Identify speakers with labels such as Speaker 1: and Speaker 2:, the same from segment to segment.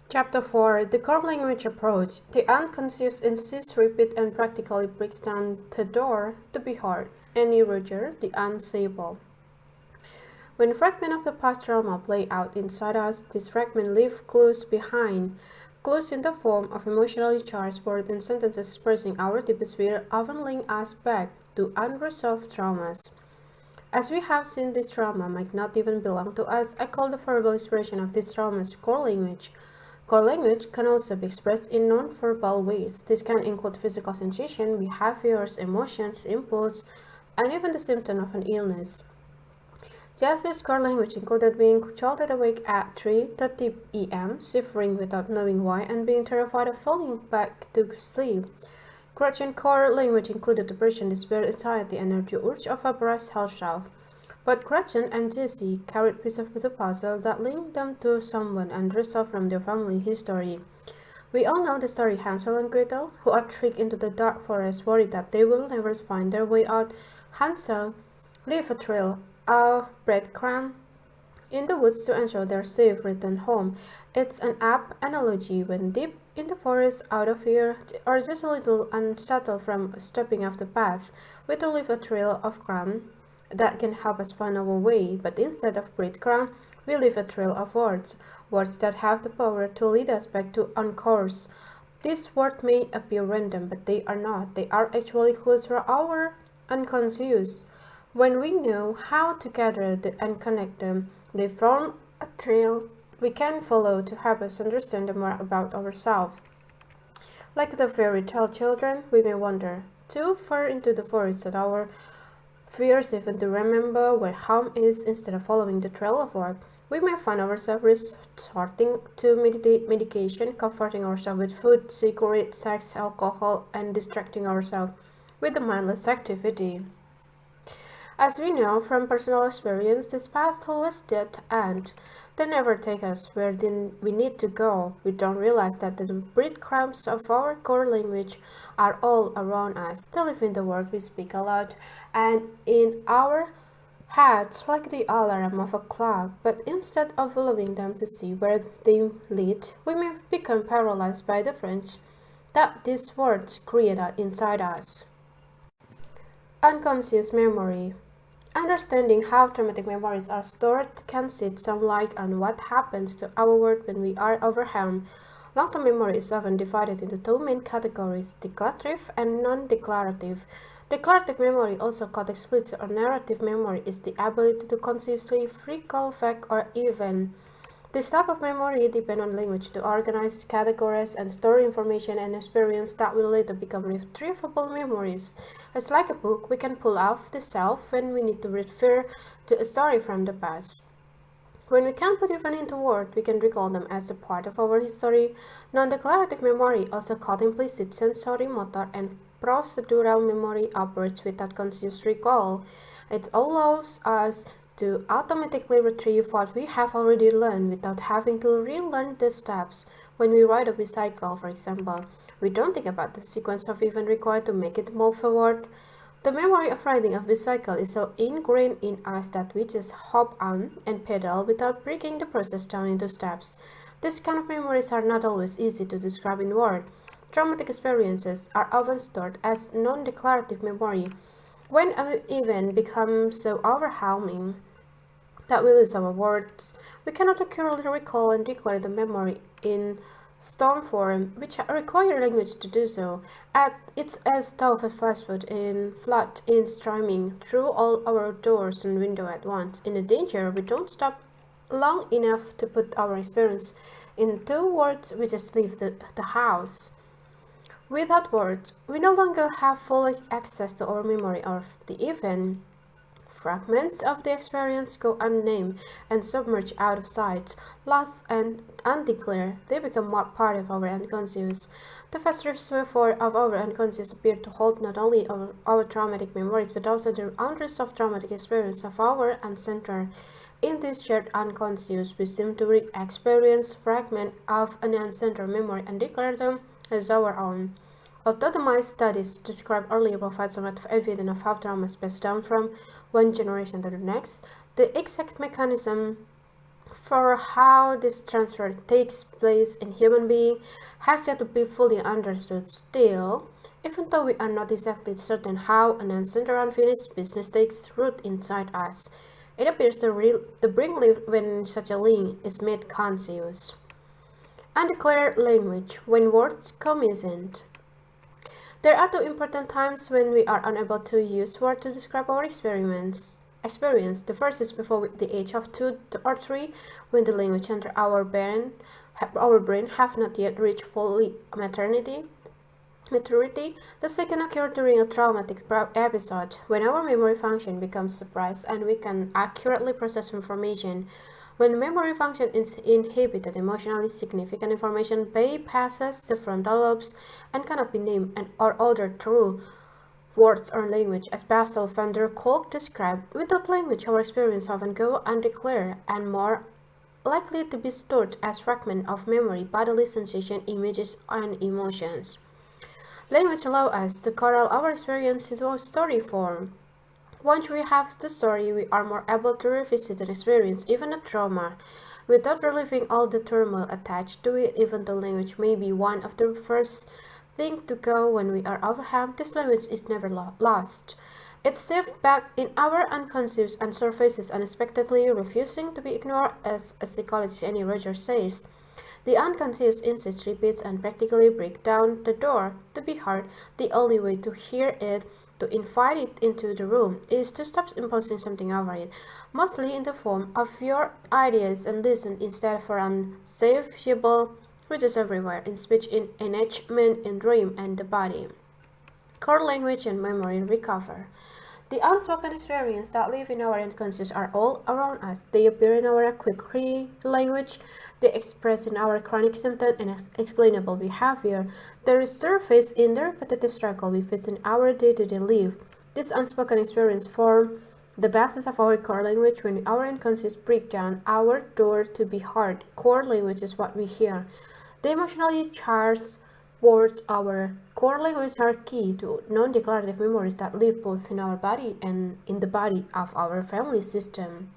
Speaker 1: Chapter 4 The Core Language Approach. The unconscious insists, repeat, and practically breaks down the door to be heard. Annie Roger, The Unsayable. When fragments of the past trauma play out inside us, these fragments leave clues behind. Clues in the form of emotionally charged words and sentences expressing our deepest fear often link us back to unresolved traumas. As we have seen, this trauma might not even belong to us. I call the verbal expression of these traumas core language. Core language can also be expressed in non-verbal ways. This can include physical sensation, behaviors, emotions, impulse, and even the symptom of an illness. Jesse's core language included being jolted awake at 3:30 am, shivering without knowing why, and being terrified of falling back to sleep. Gretchen's core language included depression, despair, anxiety, and the urge of vaporize herself. But Gretchen and Jessie carried pieces of the puzzle that linked them to someone unresolved from their family history. We all know the story Hansel and Gretel, who are tricked into the dark forest, worried that they will never find their way out. Hansel leaves a trail of breadcrumbs in the woods to ensure their safe return home. It's an apt analogy when deep in the forest, out of fear, or just a little unsettled from stepping off the path, we to leave a trail of crumbs that can help us find our way, but instead of breadcrumbs, we leave a trail of words, words that have the power to lead us back to on course. These words may appear random, but they are not. They are actually clues for our unconscious. When we know how to gather and connect them, they form a trail we can follow to help us understand more about ourselves. Like the fairy tale children, we may wander too far into the forest that our fears even to remember where home is instead of following the trail of work. We may find ourselves resorting to medication, comforting ourselves with food, cigarettes, sex, alcohol, and distracting ourselves with a mindless activity. As we know from personal experience, this path always did end. They never take us where we need to go. We don't realize that the breadcrumbs of our core language are all around us. They live in the words we speak aloud and in our heads like the alarm of a clock. But instead of following them to see where they lead, we may become paralyzed by the French that these words create inside us. Unconscious memory. Understanding how traumatic memories are stored can shed some light on what happens to our world when we are overwhelmed. Long-term memory is often divided into two main categories, declarative and non-declarative. Declarative memory, also called explicit or narrative memory, is the ability to consciously recall fact or event. This type of memory depends on language to organize, categorize, and store information and experience that will later become retrievable memories. It's like a book we can pull off the shelf when we need to refer to a story from the past. When we can't put even into words, we can recall them as a part of our history. Non-declarative memory, also called implicit sensory motor and procedural memory, operates without conscious recall. It allows us to automatically retrieve what we have already learned without having to relearn the steps. When we ride a bicycle, for example, we don't think about the sequence of events required to make it move forward. The memory of riding a bicycle is so ingrained in us that we just hop on and pedal without breaking the process down into steps. These kind of memories are not always easy to describe in words. Traumatic experiences are often stored as non-declarative memory. When an event becomes so overwhelming that we lose our words, we cannot accurately recall and declare the memory in storm form, which require language to do so. It's as though a flash flood in streaming through all our doors and windows at once. In a danger, we don't stop long enough to put our experience into words, we just leave the house. Without words, we no longer have full access to our memory of the event. Fragments of the experience go unnamed and submerged out of sight, lost and undeclared. They become more part of our unconscious. The vast reservoir of our unconscious appear to hold not only our traumatic memories but also the unresolved traumatic experience of our ancestors. In this shared unconscious, we seem to re-experience fragments of an ancestral memory and declare them as our own. Although the mice studies described earlier provide some evidence of how trauma is passed down from one generation to the next, the exact mechanism for how this transfer takes place in human being has yet to be fully understood. Still, even though we are not exactly certain how an ancient or unfinished business takes root inside us, it appears to bring life when such a link is made conscious. Undeclared language, when words come isn't. There are two important times when we are unable to use words to describe our experience. The first is before the age of 2 or 3, when the language and our brain have not yet reached fully maturity. The second occurs during a traumatic episode, when our memory function becomes suppressed and we can accurately process information. When memory function is inhibited, emotionally significant information bypasses the frontal lobes and cannot be named or ordered through words or language. As Basil van der Kolk described, without language our experience often go undeclared and more likely to be stored as fragments of memory, bodily sensation, images, and emotions. Language allows us to corral our experience into a story form. Once we have the story, we are more able to revisit an experience, even a trauma, without reliving all the turmoil attached to it. Even though language may be one of the first things to go when we are overwhelmed, this language is never lost. It's saved back in our unconscious and surfaces unexpectedly, refusing to be ignored, as psychologist Annie Rogers says. The unconscious insist repeats and practically break down the door to be heard. The only way to hear it, to invite it into the room, is to stop imposing something over it, mostly in the form of your ideas, and listen instead for unsavable, which is everywhere, in speech, in enactment, in dream, and the body. Core language and memory recover. The unspoken experiences that live in our unconscious are all around us. They appear in our quirky language, they express in our chronic symptoms and explainable behavior. They resurface in the repetitive struggle we face in our day-to-day life. These unspoken experiences form the basis of our core language. When our unconscious break down our door to be heard, core language is what we hear. The emotionally charged words our core language are key to non-declarative memories that live both in our body and in the body of our family system.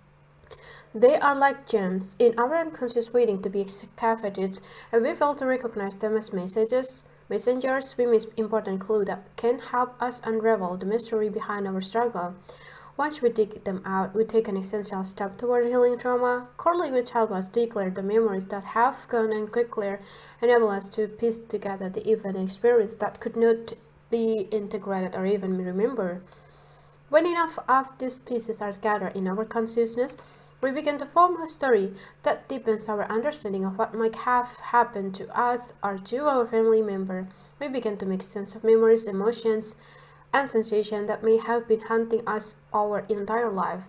Speaker 1: They are like gems in our unconscious waiting to be excavated, and we fail to recognize them as messengers. We miss important clues that can help us unravel the mystery behind our struggle. Once we dig them out, we take an essential step toward healing trauma. Core language helps us declare the memories that have gone and quickly enable us to piece together the event and experience that could not be integrated or even remembered. When enough of these pieces are gathered in our consciousness, we begin to form a story that deepens our understanding of what might have happened to us or to our family member. We begin to make sense of memories, emotions, and sensations that may have been haunting us our entire life.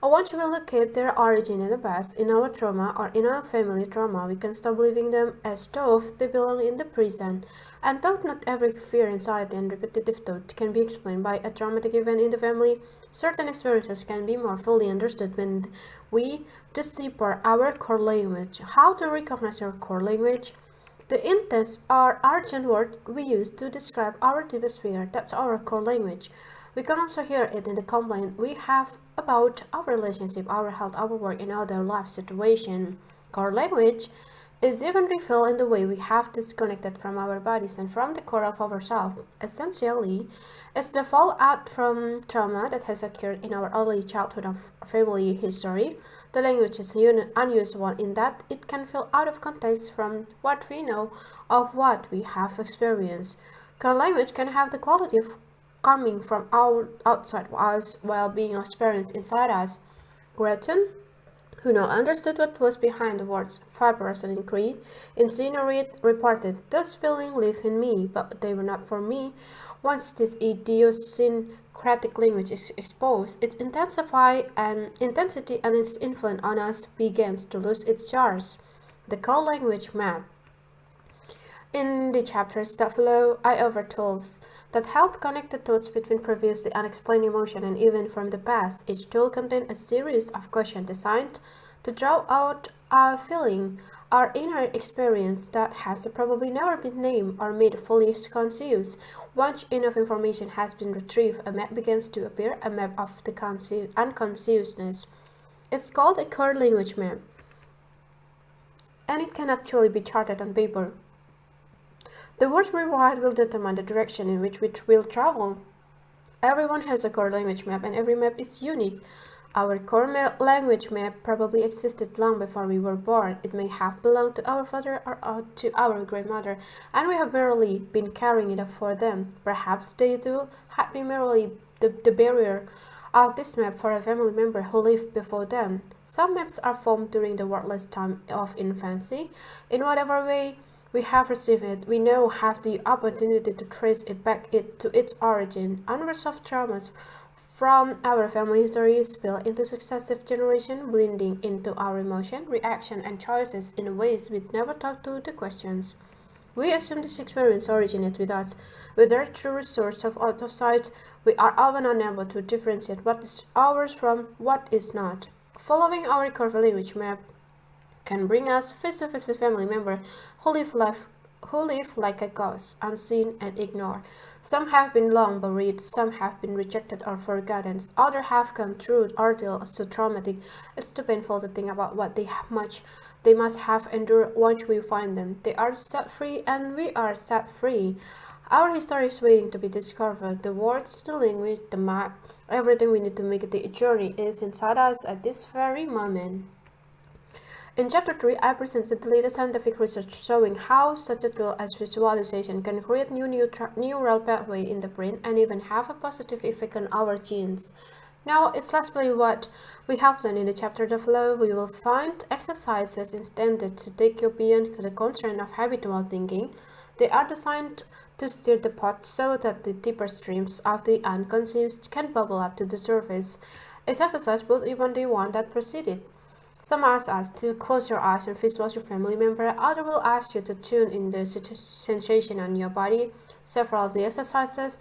Speaker 1: Once we locate their origin in the past, in our trauma or in our family trauma, we can stop leaving them as though they belong in the present. And though not every fear, anxiety, and repetitive thought can be explained by a traumatic event in the family, certain experiences can be more fully understood when we decipher our core language. How to recognize our core language? The intense or urgent word we use to describe our deepest fear, that's our core language. We can also hear it in the complaint we have about our relationship, our health, our work, and other life situation. Core language is even revealed in the way we have disconnected from our bodies and from the core of ourselves. Essentially, it's the fallout from trauma that has occurred in our early childhood of family history. The language is unusual in that it can feel out of context from what we know of what we have experienced. Core language can have the quality of coming from outside us while being experienced inside us. Gretchen, who now understood what was behind the words fibrous and incinerate, reported, "Those feelings live in me, but they were not for me." Once this idiosyncratic language is exposed, its intensity and its influence on us begins to lose its charge. The core language map. In the chapters that follow, I offer tools that help connect the dots between previously unexplained emotion and events from the past. Each tool contains a series of questions designed to draw out a feeling or inner experience that has probably never been named or made fully conscious. Once enough information has been retrieved, a map begins to appear, a map of the unconsciousness. It's called a core language map, and it can actually be charted on paper. The words we write will determine the direction in which we will travel. Everyone has a core language map, and every map is unique. Our core language map probably existed long before we were born. It may have belonged to our father or to our grandmother, and we have merely been carrying it up for them. Perhaps they too had been merely the bearer of this map for a family member who lived before them. Some maps are formed during the wordless time of infancy. In whatever way we have received it, we now have the opportunity to trace it back to its origin. Unresolved traumas from our family history spill into successive generations, blending into our emotion, reaction, and choices in ways we never thought to questions. We assume this experience originates with us. With our true source out of sight, we are often unable to differentiate what is ours from what is not. Following our core language map can bring us face to face with family members who live like a ghost, unseen and ignored. Some have been long buried, some have been rejected or forgotten, others have gone through ordeals so traumatic it's too painful to think about what they must have endured once we find them. They are set free and we are set free. Our history is waiting to be discovered. The words, the language, the map, everything we need to make the journey is inside us at this very moment. In Chapter 3, I presented the latest scientific research showing how such a tool as visualization can create new neural pathways in the brain and even have a positive effect on our genes. Now, it's lastly what we have learned in the chapter The Flow. We will find exercises intended to take you beyond the constraint of habitual thinking. They are designed to stir the pot so that the deeper streams of the unconscious can bubble up to the surface. It's exercise builds even the one that preceded. Some ask us to close your eyes and visualize your family member. Others will ask you to tune in the sensation on your body. Several of the exercises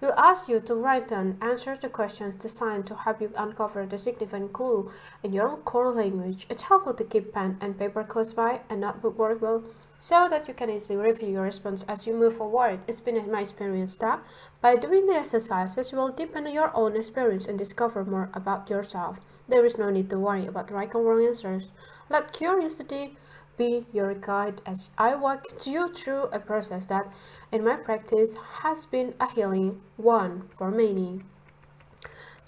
Speaker 1: will ask you to write down answers to questions designed to help you uncover the significant clue in your core language. It's helpful to keep pen and paper close by and notebook work well so that you can easily review your response as you move forward. It's been my experience that by doing the exercises, you will deepen your own experience and discover more about yourself. There is no need to worry about right or wrong answers. Let curiosity be your guide as I walk you through a process that, in my practice, has been a healing one for many.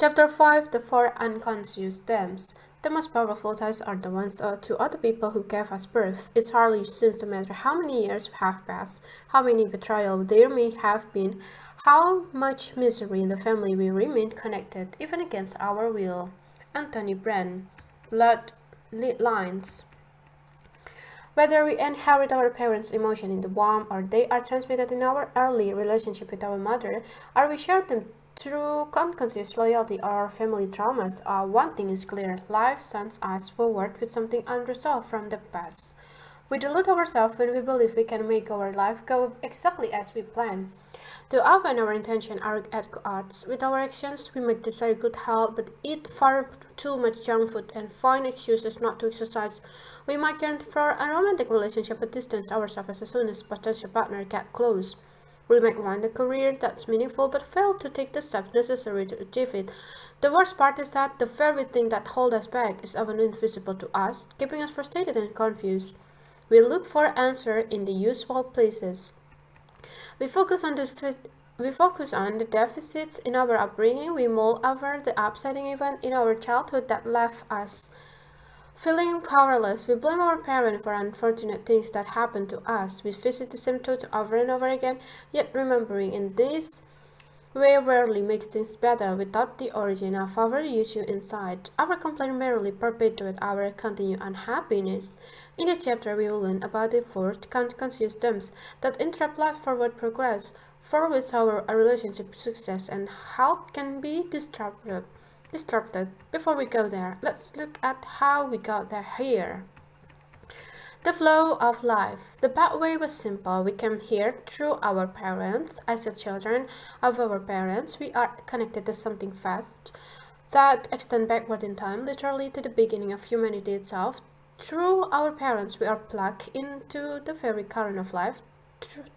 Speaker 1: Chapter 5: The Four Unconscious Stems. The most powerful ties are the ones to other people who gave us birth. It hardly seems to matter how many years have passed, how many betrayals there may have been, how much misery in the family we remain connected, even against our will. Anthony Brand. Bloodlines. Whether we inherit our parents' emotion in the womb or they are transmitted in our early relationship with our mother, or we share them through unconscious loyalty or family traumas, one thing is clear: life sends us forward with something unresolved from the past. We delude ourselves when we believe we can make our life go exactly as we plan. Too often our intentions are at odds with our actions. We might desire good health but eat far too much junk food and find excuses not to exercise. We might yearn for a romantic relationship but distance ourselves as soon as potential partner get close. We might want a career that's meaningful but fail to take the steps necessary to achieve it. The worst part is that the very thing that holds us back is often invisible to us, keeping us frustrated and confused. We look for answers in the usual places. We focus on the deficits in our upbringing. We mull over the upsetting event in our childhood that left us feeling powerless. We blame our parents for unfortunate things that happened to us. We visit the same thoughts over and over again, yet remembering in this way rarely makes things better without the origin of our issue inside. Our complaint merely perpetuates our continued unhappiness. In this chapter, we will learn about the four conscious stems that interrupt life forward progress, for which our relationship success and health can be disrupted. Before we go there, let's look at how we got there here. The flow of life. The pathway was simple. We came here through our parents. As the children of our parents, we are connected to something vast that extends backward in time, literally to the beginning of humanity itself. Through our parents, we are plugged into the very current of life.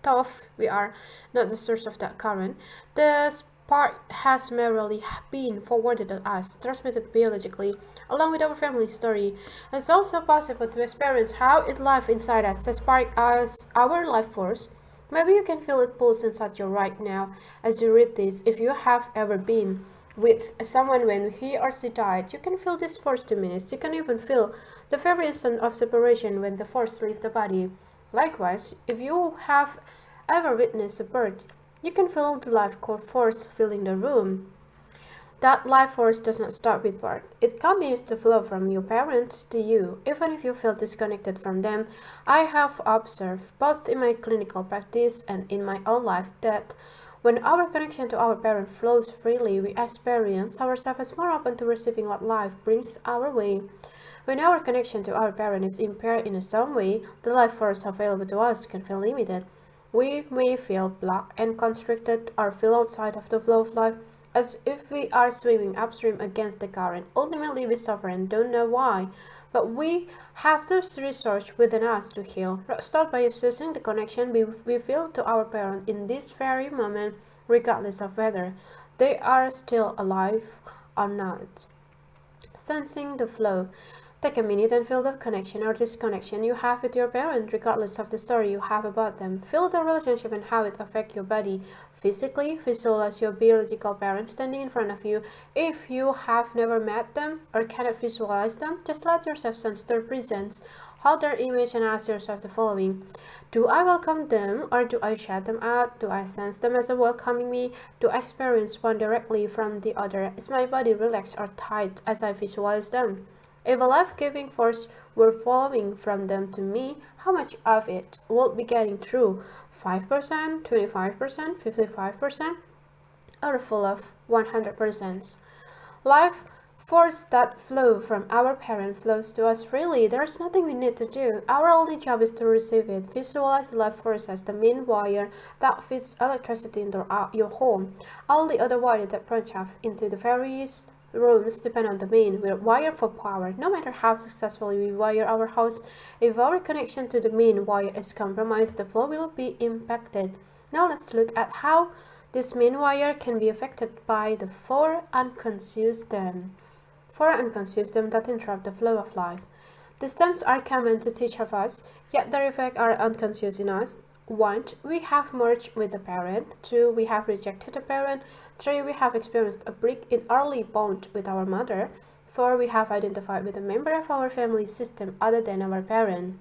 Speaker 1: Though we are not the source of that current, the spark has merely been forwarded to us, transmitted biologically, along with our family story. It's also possible to experience how it lives inside us despite us our life force. Maybe you can feel it pulse inside you right now as you read this. If you have ever been with someone when he or she died, you can feel this force diminish. You can even feel the very instant of separation when the force leaves the body. Likewise, if you have ever witnessed a birth, you can feel the life force filling the room. That life force does not stop with birth. It continues to flow from your parents to you, even if you feel disconnected from them. I have observed, both in my clinical practice and in my own life, that when our connection to our parent flows freely, we experience ourselves as more open to receiving what life brings our way. When our connection to our parent is impaired in some way, the life force available to us can feel limited. We may feel blocked and constricted or feel outside of the flow of life, as if we are swimming upstream against the current. Ultimately, we suffer and don't know why, but we have this resource within us to heal. Start by assessing the connection we feel to our parent in this very moment, regardless of whether they are still alive or not. Sensing the flow. Take a minute and feel the connection or disconnection you have with your parent, regardless of the story you have about them. Feel the relationship and how it affects your body. Physically, visualize your biological parent standing in front of you. If you have never met them or cannot visualize them, just let yourself sense their presence. Hold their image and ask yourself the following. Do I welcome them or do I shut them out? Do I sense them as a welcoming me? Do I experience one directly from the other? Is my body relaxed or tight as I visualize them? If a life-giving force were flowing from them to me, how much of it would be getting through? 5%, 25%, 55%, or full of 100%? Life force that flow from our parent flows to us freely. There is nothing we need to do. Our only job is to receive it. Visualize the life force as the main wire that feeds electricity into your home. All the other wires that branch off into the various rooms depend on the main wire for power. No matter how successfully we wire our house, if our connection to the main wire is compromised, the flow will be impacted. Now let's look at how this main wire can be affected by the four unconscious stems that interrupt the flow of life. The stems are common to each of us, yet their effects are unconscious in us. 1. We have merged with the parent. 2. We have rejected the parent. 3. We have experienced a break in early bond with our mother. 4. We have identified with a member of our family system other than our parent.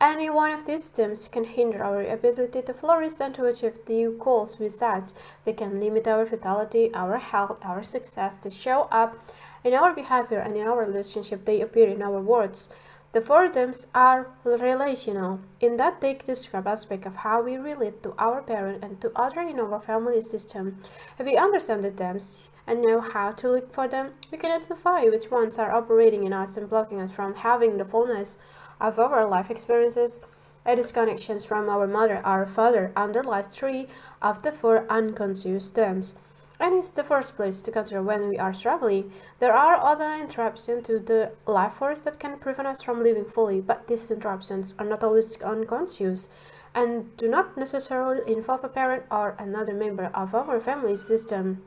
Speaker 1: Any one of these stems can hinder our ability to flourish and to achieve the goals we set. They can limit our vitality, our health, our success to show up in our behavior and in our relationship. They appear in our words. The four themes are relational, in that they describe aspects of how we relate to our parent and to others in our family system. If we understand the themes and know how to look for them, we can identify which ones are operating in us and blocking us from having the fullness of our life experiences. A disconnections from our mother or father underlies 3 of the 4 unconscious themes, and is the first place to consider when we are struggling. There are other interruptions to the life force that can prevent us from living fully, but these interruptions are not always unconscious and do not necessarily involve a parent or another member of our family system.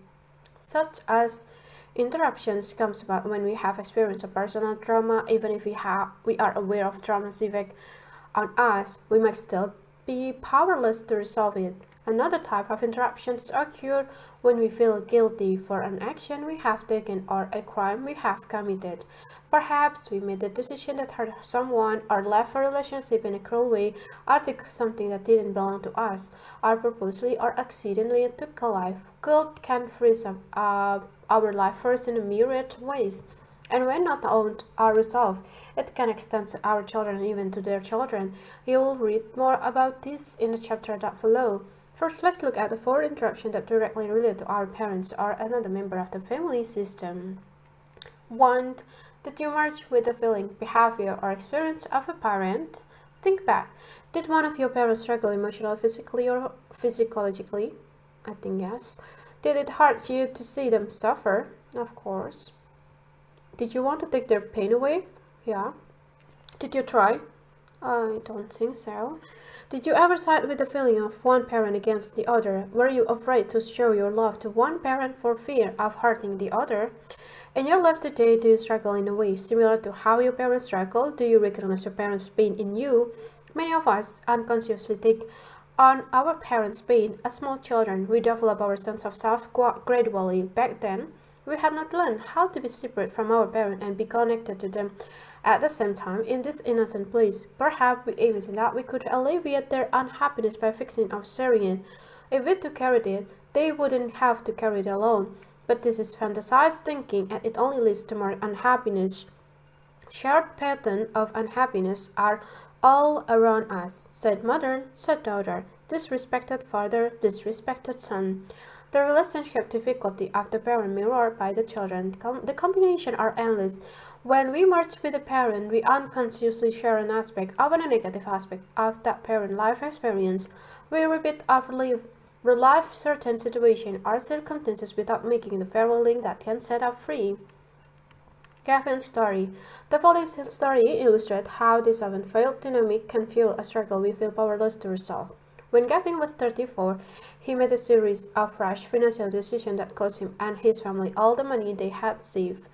Speaker 1: Such as interruptions comes about when we have experienced a personal trauma. Even if we are aware of trauma's effect on us, we might still be powerless to resolve it. Another type of interruptions occur when we feel guilty for an action we have taken or a crime we have committed. Perhaps we made a decision that hurt someone, or left a relationship in a cruel way, or took something that didn't belong to us, or purposely or accidentally took a life. Guilt can freeze up our life force in a myriad ways. And when not owned or resolved, it can extend to our children and even to their children. You will read more about this in the chapter that follows. First, let's look at the 4 interruptions that directly relate to our parents or another member of the family system. 1. Did you merge with the feeling, behavior, or experience of a parent? Think back. Did one of your parents struggle emotionally, physically, or physiologically? I think yes. Did it hurt you to see them suffer? Of course. Did you want to take their pain away? Yeah. Did you try? I don't think so. Did you ever side with the feeling of one parent against the other? Were you afraid to show your love to one parent for fear of hurting the other? In your life today, do you struggle in a way similar to how your parents struggle? Do you recognize your parents' pain in you? Many of us unconsciously take on our parents' pain. As small children, we develop our sense of self gradually. Back then, we had not learned how to be separate from our parents and be connected to them at the same time in this innocent place. Perhaps we imagined that we could alleviate their unhappiness by fixing or sharing it. If we took care of it, they wouldn't have to carry it alone. But this is fantasized thinking and it only leads to more unhappiness. Shared patterns of unhappiness are all around us, said mother, said daughter, disrespected father, disrespected son. The relationship difficulty of the parent mirrored by the children. The combination are endless. When we merge with a parent, we unconsciously share an aspect, often a negative aspect, of that parent life experience. We repeat or relive certain situations or circumstances without making the farewell link that can set us free. Gavin's story. The following story illustrates how this often failed dynamic can fuel a struggle we feel powerless to resolve. When Gavin was 34, he made a series of rash financial decisions that cost him and his family all the money they had saved.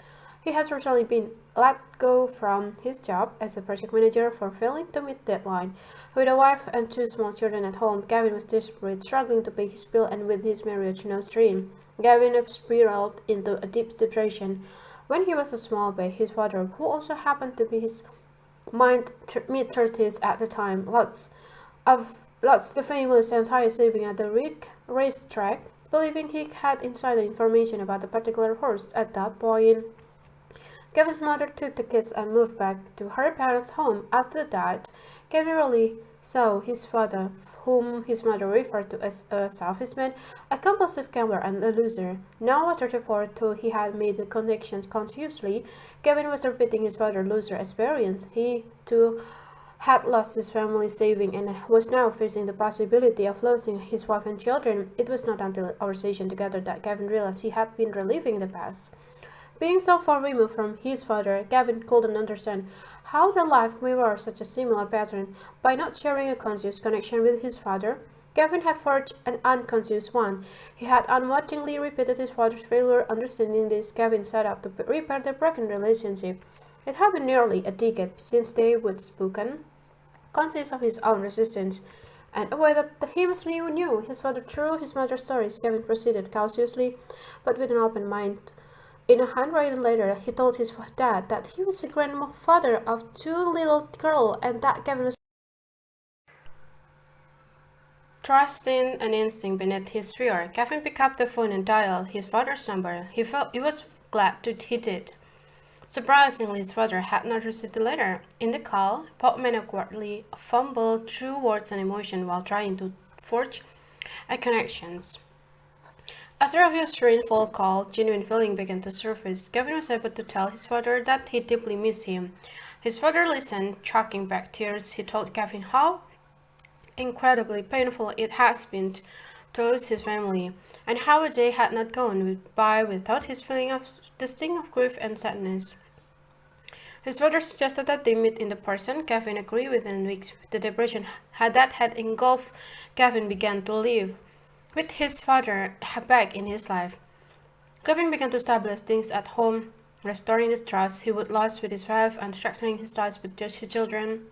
Speaker 1: He has recently been let go from his job as a project manager for failing to meet deadline. With a wife and 2 small children at home, Gavin was desperate, struggling to pay his bill and with his marriage no stream. Gavin spiraled into a deep depression. When he was a small boy, his father, who also happened to be his mid-30s at the time, lots the famous entire saving at the racetrack, believing he had insider information about a particular horse at that point. Gavin's mother took the kids and moved back to her parents' home. After that, Gavin really saw his father, whom his mother referred to as a selfish man, a compulsive gambler and a loser. Now at 34, though he had made the connection consciously, Gavin was repeating his father's loser experience. He, too, had lost his family saving and was now facing the possibility of losing his wife and children. It was not until our session together that Gavin realized he had been reliving the past. Being so far removed from his father, Gavin couldn't understand how their life mirrored such a similar pattern. By not sharing a conscious connection with his father, Gavin had forged an unconscious one. He had unwittingly repeated his father's failure. Understanding this, Gavin set out to repair the broken relationship. It had been nearly a decade since they would spoken. Conscious of his own resistance, and aware that he must knew his father through his mother's stories, Gavin proceeded cautiously, but with an open mind. In a handwritten letter, he told his dad that he was the grandfather of 2 little girls and that Gavin was trusting an instinct beneath his fear. Gavin picked up the phone and dialed his father's number. He was glad he did. Surprisingly, his father had not received the letter. In the call, both men awkwardly fumbled through words and emotion while trying to forge a connection. After a few strange phone calls, genuine feeling began to surface. Gavin was able to tell his father that he deeply missed him. His father listened, choking back tears. He told Gavin how incredibly painful it has been to lose his family, and how a day had not gone by without his feeling of the sting of grief and sadness. His father suggested that they meet in person. Gavin agreed. Within weeks, the depression that had engulfed Gavin began to live. With his father back in his life, Gavin began to establish things at home, restoring the trust he would lost with his wife and strengthening his ties with his children.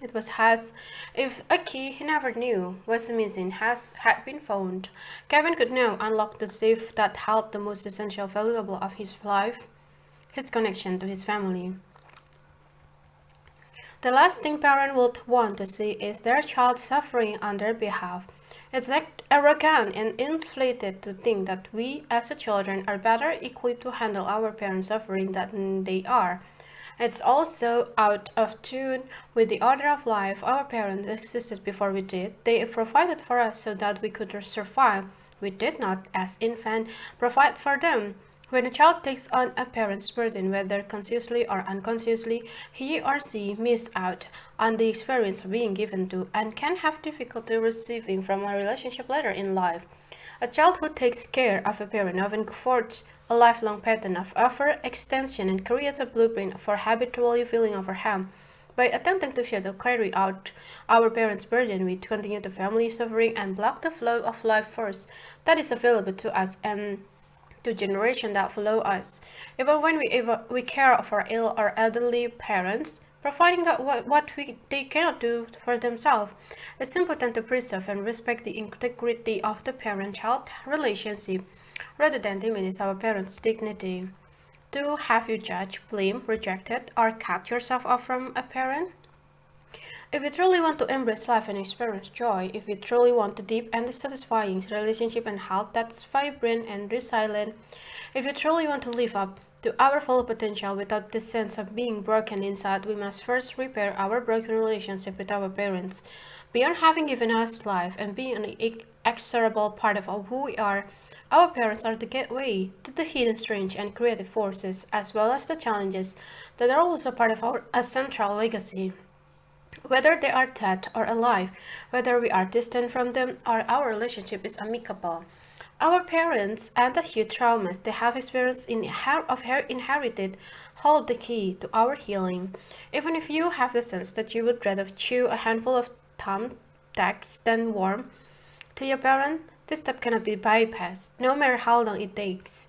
Speaker 1: It was as if a key he never knew was missing had been found. Gavin could now unlock the safe that held the most essential valuable of his life, his connection to his family. The last thing parents would want to see is their child suffering on their behalf. It's arrogant and inflated to think that we, as children, are better equipped to handle our parents' suffering than they are. It's also out of tune with the order of life. Our parents existed before we did. They provided for us so that we could survive. We did not, as infants, provide for them. When a child takes on a parent's burden, whether consciously or unconsciously, he or she misses out on the experience of being given to and can have difficulty receiving from a relationship later in life. A child who takes care of a parent often forges a lifelong pattern of overextension and creates a blueprint for habitually feeling overwhelmed. By attempting to carry out our parents' burden, we continue the family suffering and block the flow of life force that is available to us and to generations that follow us. Even when we care for ill or elderly parents, providing that they cannot do for themselves, it's important to preserve and respect the integrity of the parent-child relationship rather than diminish our parents' dignity. Do have you judged, blamed, rejected, or cut yourself off from a parent? If you truly want to embrace life and experience joy, if you truly want a deep and satisfying relationship and health that's vibrant and resilient, if you truly want to live up to our full potential without the sense of being broken inside, we must first repair our broken relationship with our parents. Beyond having given us life and being an inexorable part of who we are, our parents are the gateway to the hidden, strange, and creative forces, as well as the challenges that are also part of our central legacy. Whether they are dead or alive, whether we are distant from them or our relationship is amicable, our parents and the huge traumas they have experienced inherited hold the key to our healing. Even if you have the sense that you would rather chew a handful of thumbtacks than warm to your parent, this step cannot be bypassed, no matter how long it takes.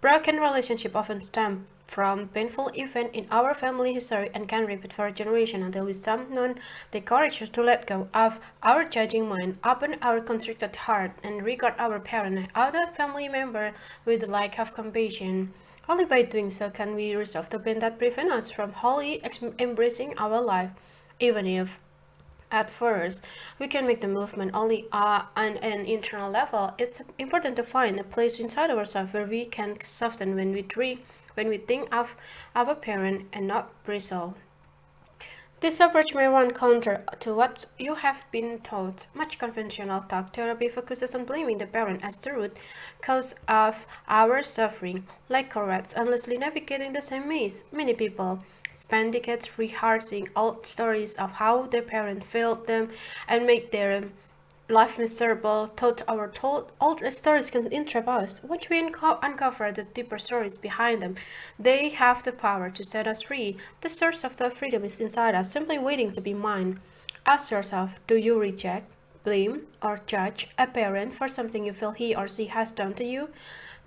Speaker 1: Broken relationships often stem from painful events in our family history and can repeat for a generation until we summon the courage to let go of our judging mind, open our constricted heart, and regard our parent and other family member with the lack of compassion. Only by doing so can we resolve the pain that prevents us from wholly embracing our life, even if at first, we can make the movement only on an internal level. It's important to find a place inside ourselves where we can soften when we think of our parent and not bristle. This approach may run counter to what you have been taught. Much conventional talk therapy focuses on blaming the parent as the root cause of our suffering. Like rats endlessly navigating the same maze, many people spend decades rehearsing old stories of how their parent failed them and made their life miserable. Told old stories can entrap us. Once we uncover the deeper stories behind them, they have the power to set us free. The source of the freedom is inside us, simply waiting to be mine. Ask yourself, do you reject, blame, or judge a parent for something you feel he or she has done to you?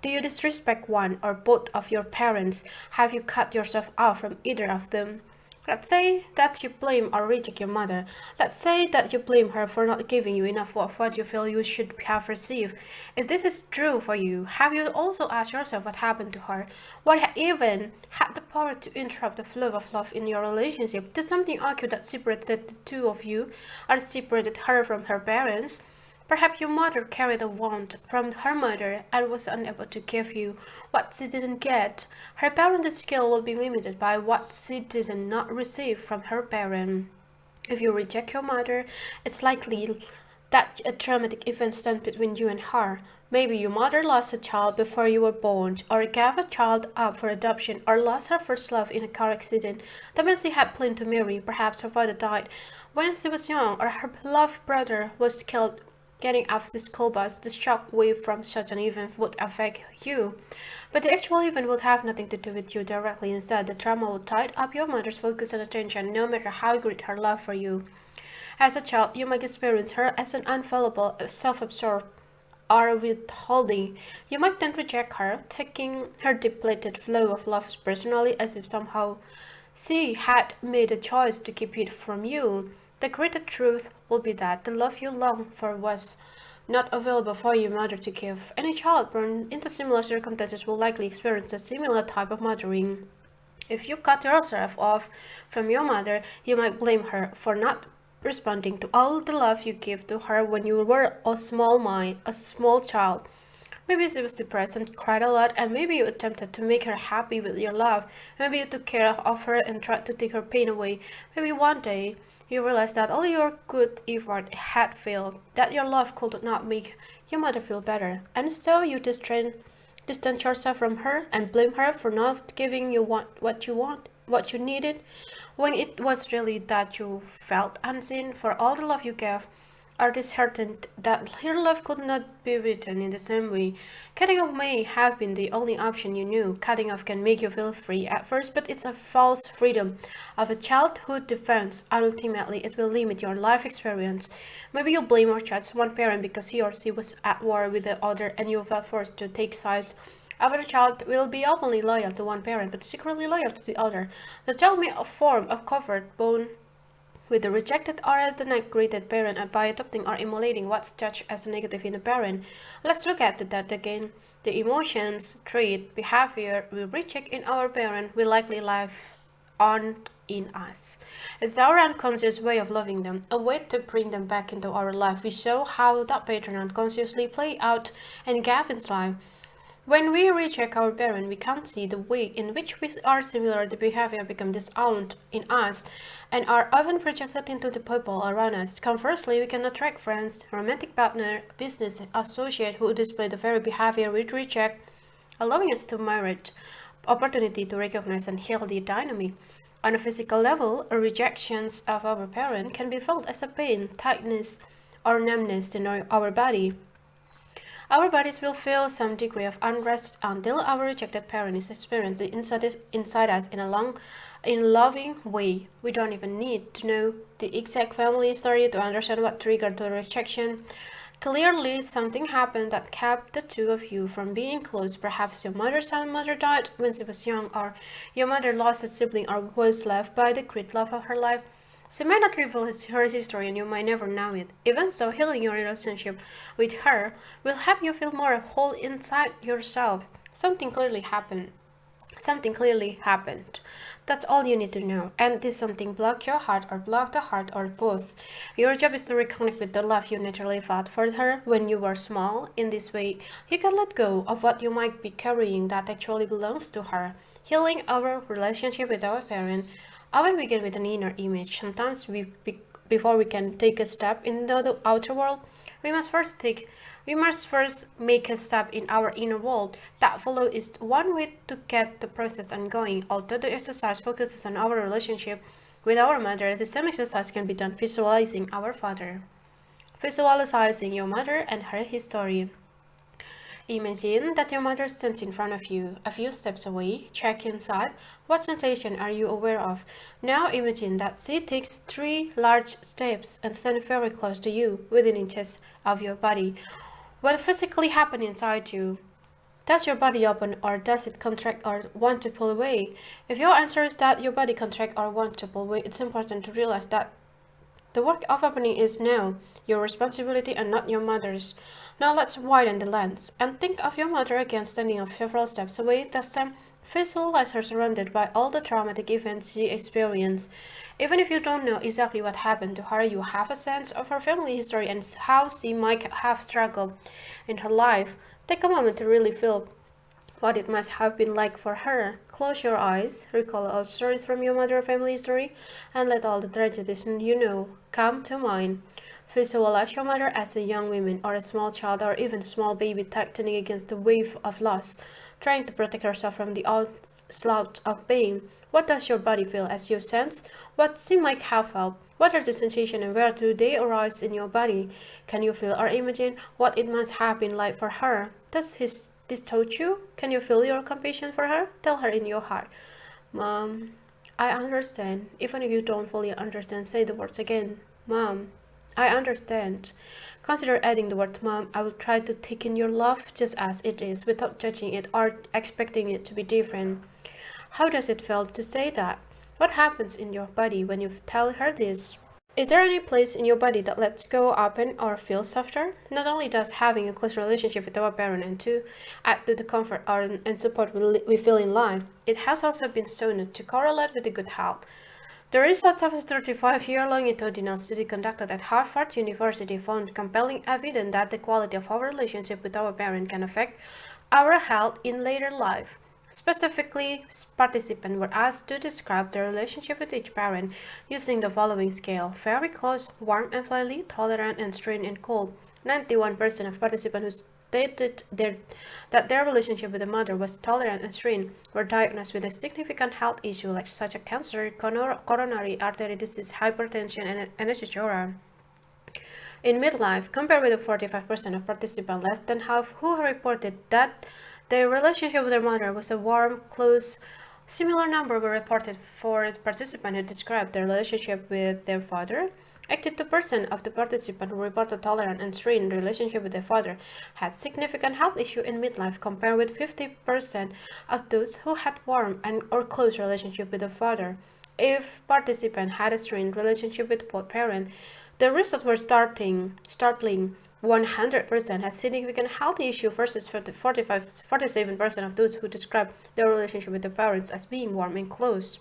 Speaker 1: Do you disrespect one or both of your parents? Have you cut yourself off from either of them? Let's say that you blame or reject your mother. Let's say that you blame her for not giving you enough of what you feel you should have received. If this is true for you, have you also asked yourself what happened to her? What even had the power to interrupt the flow of love in your relationship? Did something occur that separated the two of you, or separated her from her parents? Perhaps your mother carried a wound from her mother and was unable to give you what she didn't get. Her parental skill will be limited by what she did not receive from her parent. If you reject your mother, it's likely that a traumatic event stands between you and her. Maybe your mother lost a child before you were born, or gave a child up for adoption, or lost her first love in a car accident. The man she had planned to marry, perhaps her father died when she was young, or her beloved brother was killed getting off the school bus. The shock wave from such an event would affect you. But the actual event would have nothing to do with you directly. Instead, the trauma would tie up your mother's focus and attention, no matter how great her love for you. As a child, you might experience her as an unfallible, self-absorbed, or withholding. You might then reject her, taking her depleted flow of love personally as if somehow she had made a choice to keep it from you. The greater truth will be that the love you long for was not available for your mother to give. Any child born into similar circumstances will likely experience a similar type of mothering. If you cut yourself off from your mother, you might blame her for not responding to all the love you gave to her when you were a small child. Maybe she was depressed and cried a lot, and maybe you attempted to make her happy with your love. Maybe you took care of her and tried to take her pain away. Maybe one day you realized that all your good effort had failed, that your love could not make your mother feel better, and so you distance yourself from her and blame her for not giving you what you needed, when it was really that you felt unseen for all the love you gave, or disheartened that her love could not be returned in the same way. Cutting off may have been the only option you knew. Cutting off can make you feel free at first, but it's a false freedom of a childhood defense. Ultimately, it will limit your life experience. Maybe you blame or judge one parent because he or she was at war with the other and you felt forced to take sides Our child will be openly loyal to one parent but secretly loyal to the other. The child may form a covert bond with the rejected or denigrated parent by adopting or emulating what's judged as negative in a parent. Let's look at that again. The emotions, trait, behavior we reject in our parent will likely live on in us. It's our unconscious way of loving them, a way to bring them back into our life. We show how that pattern unconsciously play out in Gavin's life. When we reject our parent, we can't see the way in which we are similar. The behavior becomes disowned in us and are often projected into the people around us. Conversely, we can attract friends, romantic partner, business associate who display the very behavior we reject, allowing us to merit opportunity to recognize and heal the dynamic. On a physical level, rejections of our parent can be felt as a pain, tightness, or numbness in our body. Our bodies will feel some degree of unrest until our rejected parent is experienced inside us in a loving way. We don't even need to know the exact family story to understand what triggered the rejection. Clearly, something happened that kept the two of you from being close. Perhaps your mother's mother died when she was young, or your mother lost a sibling or was left by the great love of her life. She might not reveal her history and you might never know it. Even so, healing your relationship with her will help you feel more whole inside yourself. Something clearly happened. Something clearly happened. That's all you need to know. And this something block your heart or block the heart or both. Your job is to reconnect with the love you naturally felt for her when you were small. In this way, you can let go of what you might be carrying that actually belongs to her. Healing our relationship with our parent often begin with an inner image. Sometimes before we can take a step in the outer world, we must first make a step in our inner world. That follow is one way to get the process ongoing. Although the exercise focuses on our relationship with our mother, the same exercise can be done visualizing our father. Visualizing your mother and her history. Imagine that your mother stands in front of you, a few steps away. Check inside. What sensation are you aware of? Now imagine that she takes 3 large steps and stands very close to you, within inches of your body. What physically happens inside you? Does your body open or does it contract or want to pull away? If your answer is that your body contract or want to pull away, it's important to realize that the work of opening is now your responsibility and not your mother's. Now let's widen the lens and think of your mother again standing a several steps away. This time, visualize her surrounded by all the traumatic events she experienced. Even if you don't know exactly what happened to her, you have a sense of her family history and how she might have struggled in her life. Take a moment to really feel what it must have been like for her. Close your eyes, recall all stories from your mother's family history, and let all the tragedies you know come to mind. Visualize your mother as a young woman or a small child or even a small baby tightening against the wave of loss, trying to protect herself from the onslaught of pain. What does your body feel as you sense what she might have felt? What are the sensations and where do they arise in your body? Can you feel or imagine what it must have been like for her? Does this touch you? Can you feel your compassion for her? Tell her in your heart, Mom, I understand. Even if you don't fully understand, say the words again. Mom, I understand. Consider adding the word Mom. I will try to take in your love just as it is, without judging it or expecting it to be different. How does it feel to say that? What happens in your body when you tell her this? Is there any place in your body that lets go, open, or feel softer? Not only does having a close relationship with our parent and to add to the comfort and support we feel in life, it has also been shown to correlate with the good health. The results of a 35-year longitudinal study conducted at Harvard University found compelling evidence that the quality of our relationship with our parent can affect our health in later life. Specifically, participants were asked to describe their relationship with each parent using the following scale: very close, warm and friendly, tolerant, and strained and cold. 91% of participants who stated that their relationship with the mother was tolerant and strained were diagnosed with a significant health issue like such as cancer, coronary artery disease, hypertension, and etc. In midlife, compared with the 45% of participants, less than half who reported that their relationship with their mother was a warm, close. Similar number were reported for participants who described their relationship with their father. 82% of the participants who reported tolerant and strained relationship with their father had significant health issues in midlife, compared with 50% of those who had warm and or close relationship with their father. If participants had a strained relationship with both parents, the results were startling. 100% had significant health issue versus 47% of those who described their relationship with their parents as being warm and close.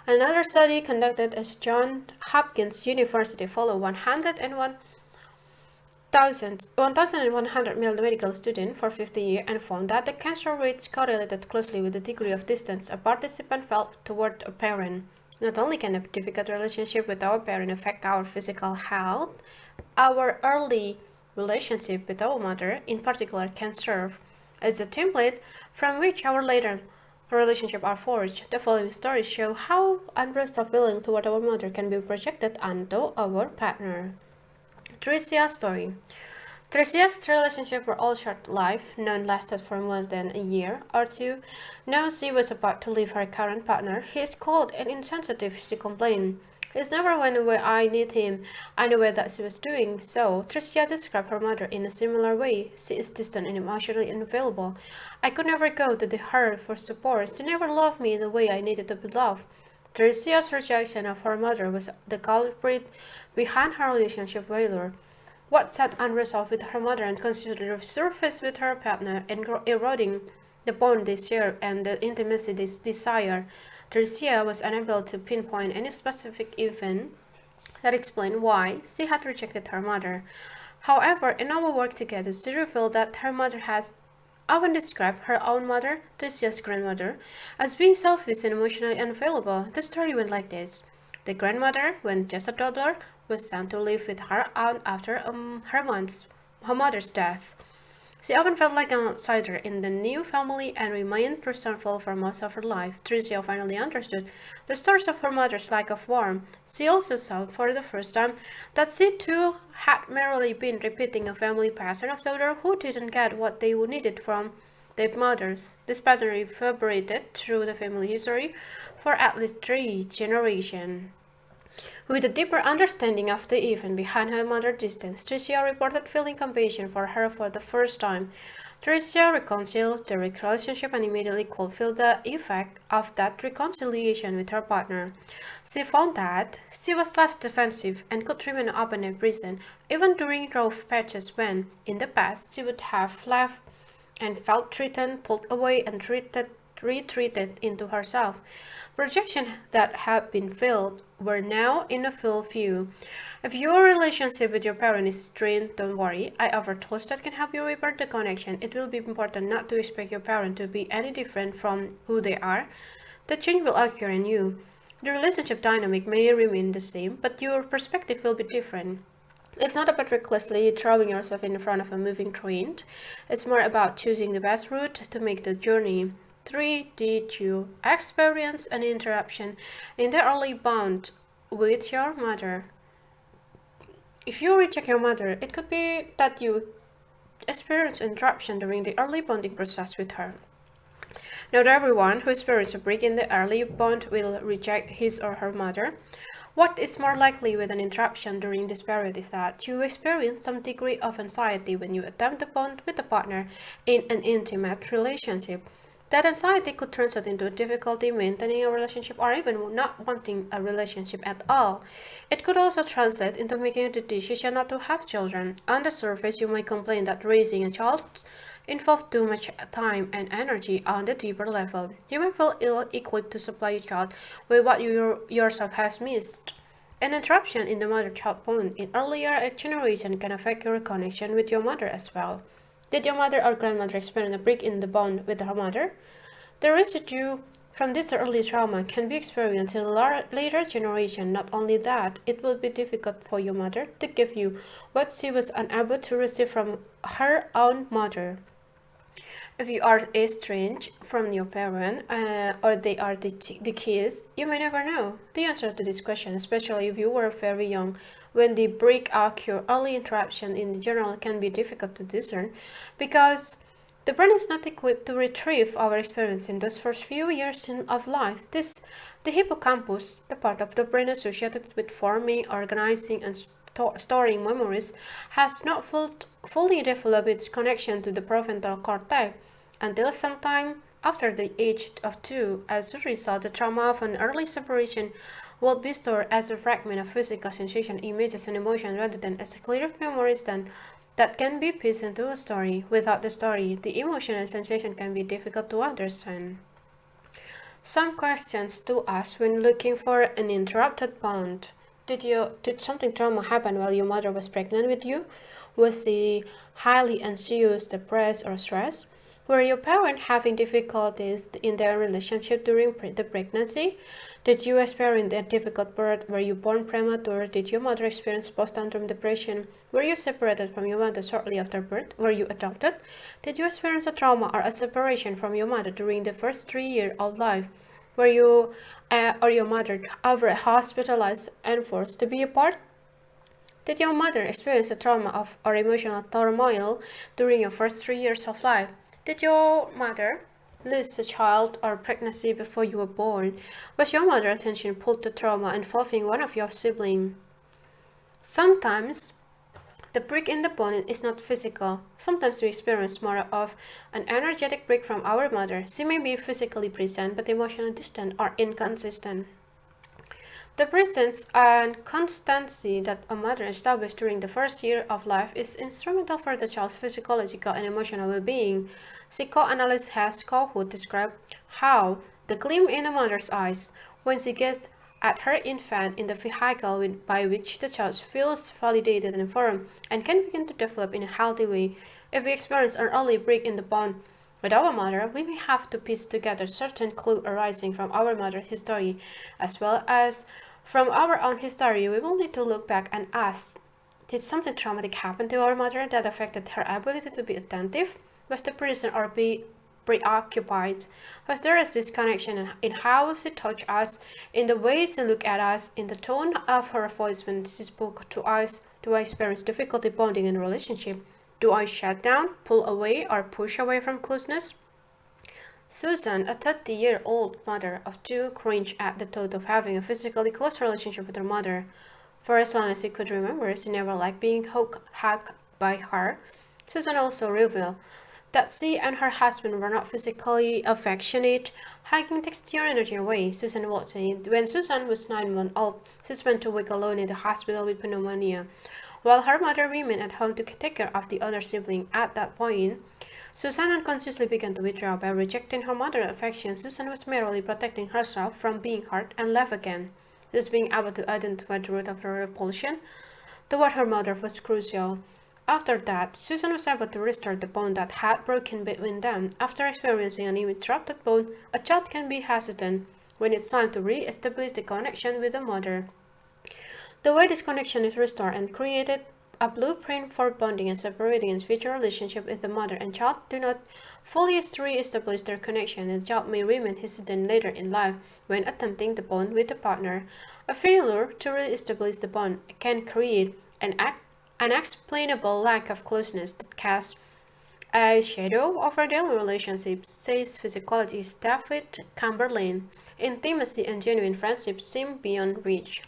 Speaker 1: Another study conducted at Johns Hopkins University followed 1,100 male medical students for 50 years and found that the cancer rates correlated closely with the degree of distance a participant felt toward a parent. Not only can a difficult relationship with our parent affect our physical health, our early relationship with our mother, in particular, can serve as a template from which our later relationships are forged. The following stories show how unresolved feeling toward our mother can be projected onto our partner. Tricia's story. Tricia's relationships were all short-lived. None lasted for more than a year or two. Now she was about to leave her current partner. He is cold and insensitive, she complained. He's never went where I need him. I know that she was doing so. Tricia described her mother in a similar way. She is distant and emotionally unavailable. I could never go to her for support. She never loved me in the way I needed to be loved. Tricia's rejection of her mother was the culprit behind her relationship failure. What sat unresolved with her mother and continued to resurface with her partner, eroding the bond they shared and the intimacy they desired. Tricia was unable to pinpoint any specific event that explained why she had rejected her mother. However, in our work together, she revealed that her mother has often described her own mother, Tricia's grandmother, as being selfish and emotionally unavailable. The story went like this. The grandmother, when just a toddler, was sent to live with her aunt after her mother's death. She often felt like an outsider in the new family and remained resentful for most of her life. Tricia finally understood the source of her mother's lack of warmth. She also saw for the first time that she too had merely been repeating a family pattern of daughters who didn't get what they needed from their mothers. This pattern reverberated through the family history for at least 3 generations. With a deeper understanding of the event behind her mother's distance, Tricia reported feeling compassion for her for the first time. Tricia reconciled the relationship and immediately could feel the effect of that reconciliation with her partner. She found that she was less defensive and could remain open and present, even during rough patches when, in the past, she would have left and felt threatened, pulled away, and retreated into herself. Projections that had been filled were now in a full view. If your relationship with your parent is strained, don't worry. I offer tools that can help you repair the connection. It will be important not to expect your parent to be any different from who they are. The change will occur in you. The relationship dynamic may remain the same, but your perspective will be different. It's not about recklessly throwing yourself in front of a moving train. It's more about choosing the best route to make the journey. 3. Did you experience an interruption in the early bond with your mother? If you reject your mother, it could be that you experienced interruption during the early bonding process with her. Not everyone who experiences a break in the early bond will reject his or her mother. What is more likely with an interruption during this period is that you experience some degree of anxiety when you attempt to bond with a partner in an intimate relationship. That anxiety could translate into difficulty maintaining a relationship or even not wanting a relationship at all. It could also translate into making the decision not to have children. On the surface, you might complain that raising a child involves too much time and energy. On the deeper level, you may feel ill-equipped to supply your child with what you yourself has missed. An interruption in the mother-child bond in earlier generation can affect your connection with your mother as well. Did your mother or grandmother experience a break in the bond with her mother? The residue from this early trauma can be experienced in a later generation. Not only that, it will be difficult for your mother to give you what she was unable to receive from her own mother. If you are estranged from your parent or they are the kids, you may never know the answer to this question, especially if you were very young. When the break occurs, early interruption in general can be difficult to discern because The brain is not equipped to retrieve our experience in those first few years of life. The hippocampus, the part of the brain associated with forming, organizing, and storing memories, has not fully developed its connection to the prefrontal cortex until sometime after the age of 2. As a result, the trauma of an early separation will be stored as a fragment of physical sensation, images, and emotion rather than as a clear memories that can be pieced into a story. Without the story, the emotion and sensation can be difficult to understand. Some questions to ask when looking for an interrupted bond. Did something trauma happen while your mother was pregnant with you? Was she highly anxious, depressed, or stressed? Were your parents having difficulties in their relationship during the pregnancy? Did you experience a difficult birth? Were you born premature? Did your mother experience postpartum depression? Were you separated from your mother shortly after birth? Were you adopted? Did you experience a trauma or a separation from your mother during the first 3 years of life? Were you or your mother ever hospitalized and forced to be apart? Did your mother experience a trauma or emotional turmoil during your first 3 years of life? Did your mother lose a child or pregnancy before you were born? Was your mother's attention pulled to trauma involving one of your siblings? Sometimes the break in the bond is not physical. Sometimes we experience more of an energetic break from our mother. She may be physically present but emotionally distant or inconsistent. The presence and constancy that a mother establishes during the first year of life is instrumental for the child's physiological and emotional well-being. Psychoanalyst Has Kohut described how the gleam in a mother's eyes when she gazes at her infant in the vehicle by which the child feels validated and informed and can begin to develop in a healthy way. If we experience an early break in the bond with our mother, we may have to piece together certain clues arising from our mother's history, as well as from our own history. We will need to look back and ask, did something traumatic happen to our mother that affected her ability to be attentive? Was the person or be preoccupied? Was there a disconnection in how she touched us, in the way she looked at us, in the tone of her voice when she spoke to us? Do I experience difficulty bonding in a relationship? Do I shut down, pull away, or push away from closeness? Susan, a 30-year-old mother of 2, cringed at the thought of having a physically close relationship with her mother. For as long as she could remember, she never liked being hugged by her. Susan also revealed that she and her husband were not physically affectionate. Hugging takes your energy away, Susan would say. When Susan was 9 months old, she spent a week alone in the hospital with pneumonia, while her mother remained at home to take care of the other sibling. At that point, Susan unconsciously began to withdraw. By rejecting her mother's affection, Susan was merely protecting herself from being hurt and left again. This being able to identify the root of her repulsion toward her mother was crucial. After that, Susan was able to restore the bond that had broken between them. After experiencing an interrupted bond, a child can be hesitant when it's time to re-establish the connection with the mother. The way this connection is restored and created a blueprint for bonding and separating in future relationship with the mother and child do not fully re-establish their connection. The child may remain hesitant later in life when attempting the bond with the partner. A failure to re-establish the bond can create an unexplainable lack of closeness that casts a shadow over daily relationships, says physiologist David Chamberlain. Intimacy and genuine friendship seem beyond reach.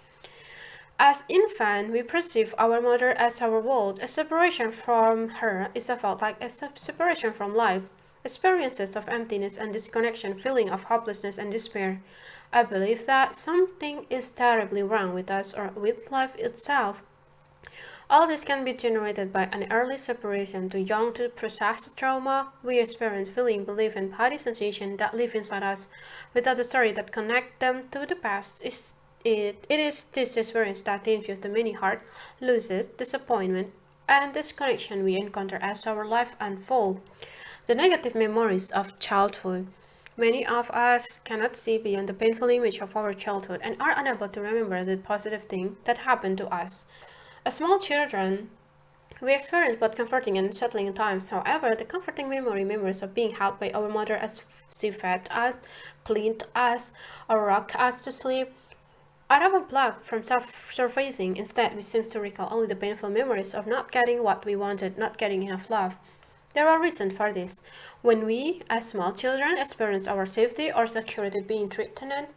Speaker 1: As infants, we perceive our mother as our world. A separation from her is felt like a separation from life. Experiences of emptiness and disconnection, feeling of hopelessness and despair. I believe that something is terribly wrong with us or with life itself. All this can be generated by an early separation. Too young to process the trauma, we experience feeling, belief, and body sensation that live inside us without a story that connect them to the past. It is this experience that infuse the many heart losses, disappointment, and disconnection we encounter as our life unfolds. The negative memories of childhood. Many of us cannot see beyond the painful image of our childhood and are unable to remember the positive thing that happened to us. As small children, we experience both comforting and unsettling times. However, the comforting memories of being held by our mother as she fed us, cleaned us, or rocked us to sleep are often blocked from surfacing. Instead, we seem to recall only the painful memories of not getting what we wanted, not getting enough love, There are reasons for this. When we, as small children, experience our safety or security being threatened,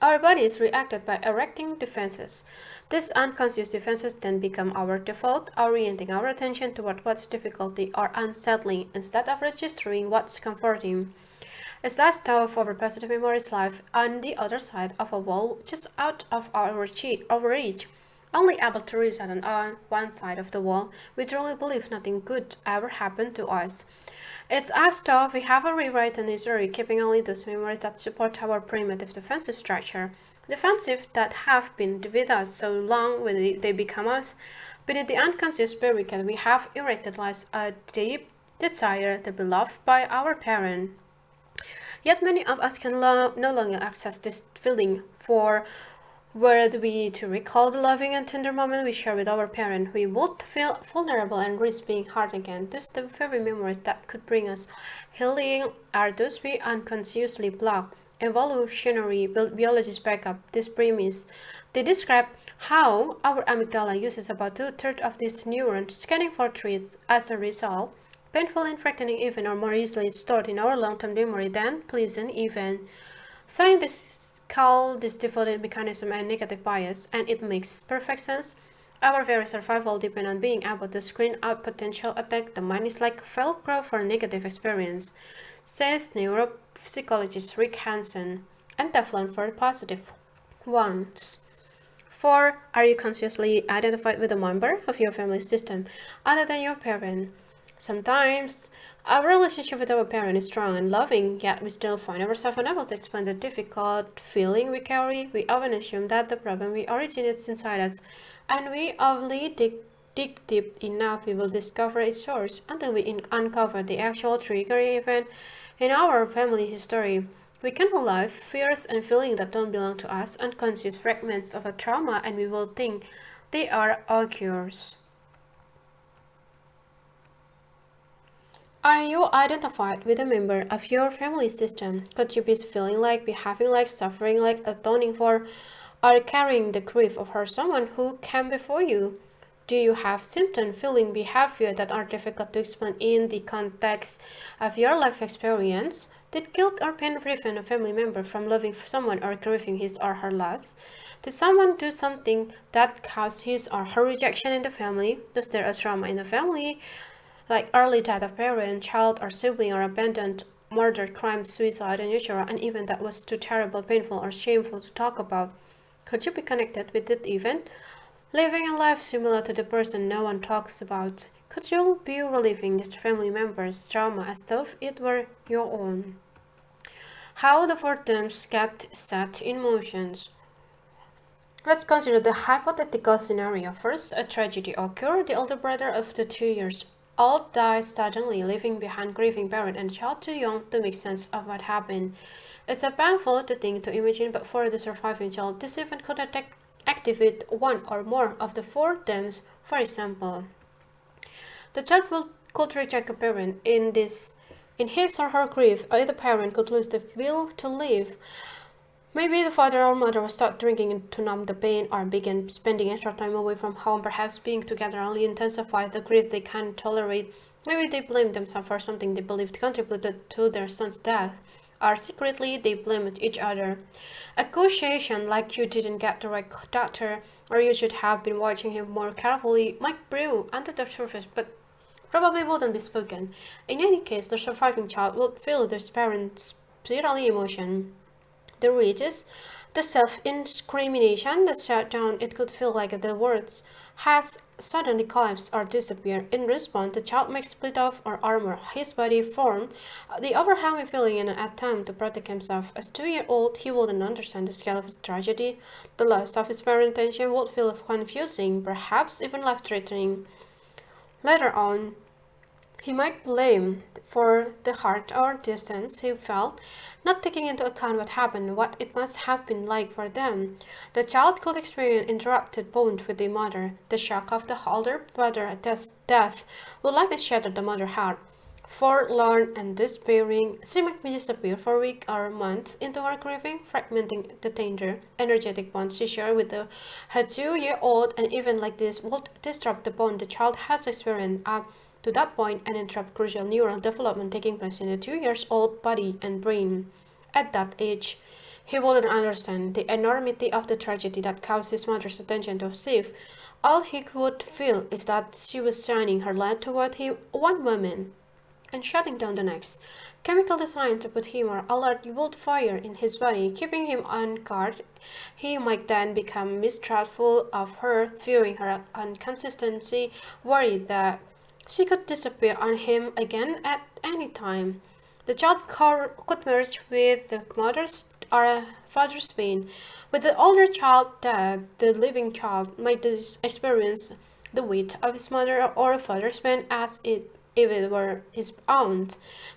Speaker 1: our bodies reacted by erecting defenses. These unconscious defenses then become our default, orienting our attention toward what's difficulty or unsettling instead of registering what's comforting. It's that stuff our positive memories live on the other side of a wall just out of our reach. Only able to reside on one side of the wall, we truly believe nothing good ever happened to us. It's as though we have a rewritten history, keeping only those memories that support our primitive defensive structure. Defensive that have been with us so long when they become us. Beneath the unconscious barricade we have erected lies a deep desire to be loved by our parent. Yet many of us can no longer access this feeling, for were we to recall the loving and tender moment we shared with our parent, we would feel vulnerable and risk being hurt again. Thus, the very memories that could bring us healing are those we unconsciously block. Evolutionary biologists back up this premise. They describe how our amygdala uses about two-thirds of these neurons scanning for threats. As a result, painful and frightening events are more easily stored in our long-term memory than pleasant events. Scientists call this default mechanism a negative bias, and it makes perfect sense. Our very survival depends on being able to screen out potential attack. The mind is like Velcro for negative experience, says neuropsychologist Rick Hansen, and Teflon for positive ones. 4. Are you consciously identified with a member of your family system other than your parent? Sometimes our relationship with our parent is strong and loving, yet we still find ourselves unable to explain the difficult feeling we carry. We often assume that the problem originates inside us, and we only dig deep enough we will discover its source until we uncover the actual triggering event in our family history. We can relive fears and feelings that don't belong to us, unconscious fragments of a trauma, and we will think they are ours. Are you identified with a member of your family system? Could you be feeling like, behaving like, suffering like, atoning for, or carrying the grief of someone who came before you? Do you have symptoms, feeling, behavior that are difficult to explain in the context of your life experience? Did guilt or pain prevent a family member from loving someone or grieving his or her loss? Did someone do something that caused his or her rejection in the family? Was there a trauma in the family, like early death of parent, child, or sibling, or abandoned, murder, crime, suicide, and etc., an event that was too terrible, painful, or shameful to talk about? Could you be connected with that event? Living a life similar to the person no one talks about? Could you be reliving this family member's trauma as though it were your own? How the four terms get set in motions. Let's consider the hypothetical scenario. First, a tragedy occurred. The older brother of the 2 years old dies suddenly, leaving behind grieving parent and child too young to make sense of what happened. It's a painful thing to imagine, but for the surviving child, this event could activate one or more of the four themes. For example, the child could reject a parent in his or her grief. Either parent could lose the will to live. Maybe the father or mother will start drinking to numb the pain, or begin spending extra time away from home. Perhaps being together only intensifies the grief they can't tolerate. Maybe they blame themselves for something they believed contributed to their son's death, or secretly they blamed each other. Accusation like you didn't get the right doctor, or you should have been watching him more carefully, might brew under the surface, but probably wouldn't be spoken. In any case, the surviving child would feel their parents' bitterly emotion. The rages, the self-incrimination, the shutdown. It could feel like the words has suddenly collapsed or disappeared. In response, the child may split off or armor his body form, the overwhelming feeling in an attempt to protect himself. As 2-year-old, he wouldn't understand the scale of the tragedy. The loss of his parent attention would feel confusing, perhaps even life-threatening. Later on, he might blame for the hurt or distance he felt, not taking into account what happened, what it must have been like for them. The child could experience interrupted bond with the mother. The shock of the older brother's death would likely shatter the mother's heart. Forlorn and despairing, she might disappear for weeks or months into her grieving, fragmenting the tender, energetic bond she shared with her 2-year-old, and even like this would disrupt the bond the child has experienced. to that point and interrupt crucial neural development taking place in a 2-year-old body and brain. At that age, he wouldn't understand the enormity of the tragedy that caused his mother's attention to Sif. All he would feel is that she was shining her light toward him one moment and shutting down the next. Chemical designed to put him on alert would fire in his body, keeping him on guard. He might then become mistrustful of her, fearing her inconsistency, worried that she could disappear on him again at any time. The child could merge with the mother's or father's pain. With the older child dead, the living child might experience the weight of his mother or father's pain as if it were his own.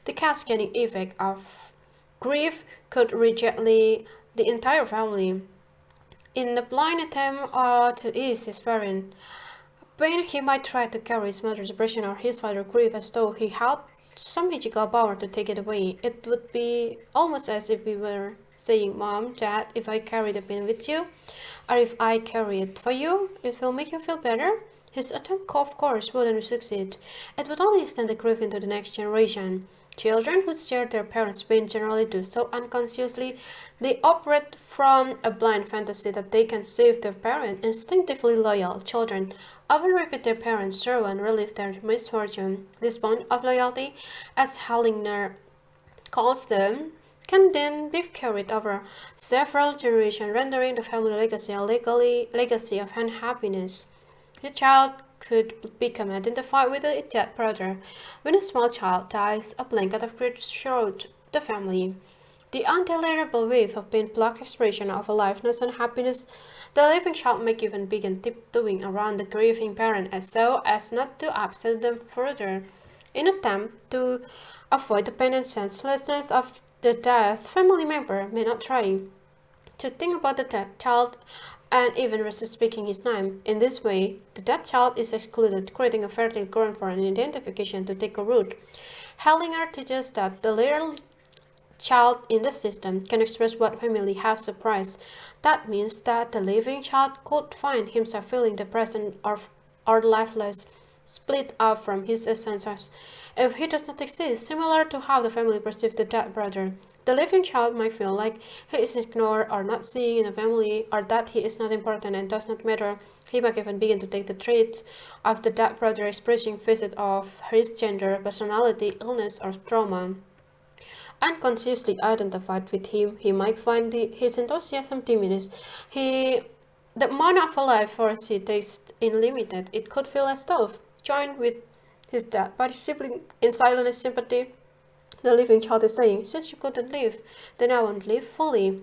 Speaker 1: The cascading effect of grief could reject the entire family. In the blind attempt to ease his parent pain, he might try to carry his mother's depression or his father's grief as though he had some magical power to take it away. It would be almost as if we were saying, Mom, Dad, if I carry the pain with you, or if I carry it for you, it will make you feel better. His attempt, of course, wouldn't succeed. It would only extend the grief into the next generation. Children who share their parents' pain generally do so unconsciously. They operate from a blind fantasy that they can save their parent. Instinctively loyal children often repeat their parents' sorrow and relieve their misfortune. This bond of loyalty, as Hallinger calls them, can then be carried over several generations, rendering the family legacy a legacy of unhappiness. The child could become identified with a dead brother. When a small child dies, a blanket of grief shrouds the family. The untolerable wave of pain blocks expression of aliveness and happiness. The living child may even begin tiptoeing around the grieving parent as so as not to upset them further. In an attempt to avoid the pain and senselessness of the dead family member may not try to think about the dead child and even resist speaking his name. In this way, the dead child is excluded, creating a fertile ground for an identification to take a root. Hellinger teaches that the little child in the system can express what family has suppressed. That means that the living child could find himself feeling the present or lifeless, split up from his essence if he does not exist, similar to how the family perceives the dead brother. The living child might feel like he is ignored or not seen in the family, or that he is not important and does not matter. He might even begin to take the traits of the dead brother, expressing facets of his gender, personality, illness, or trauma. Unconsciously identified with him, he might find his enthusiasm diminished. The amount of life force he takes in limited. It could feel as though, joined with his dead body sibling in silent sympathy, the living child is saying, since you couldn't live, then I won't live fully.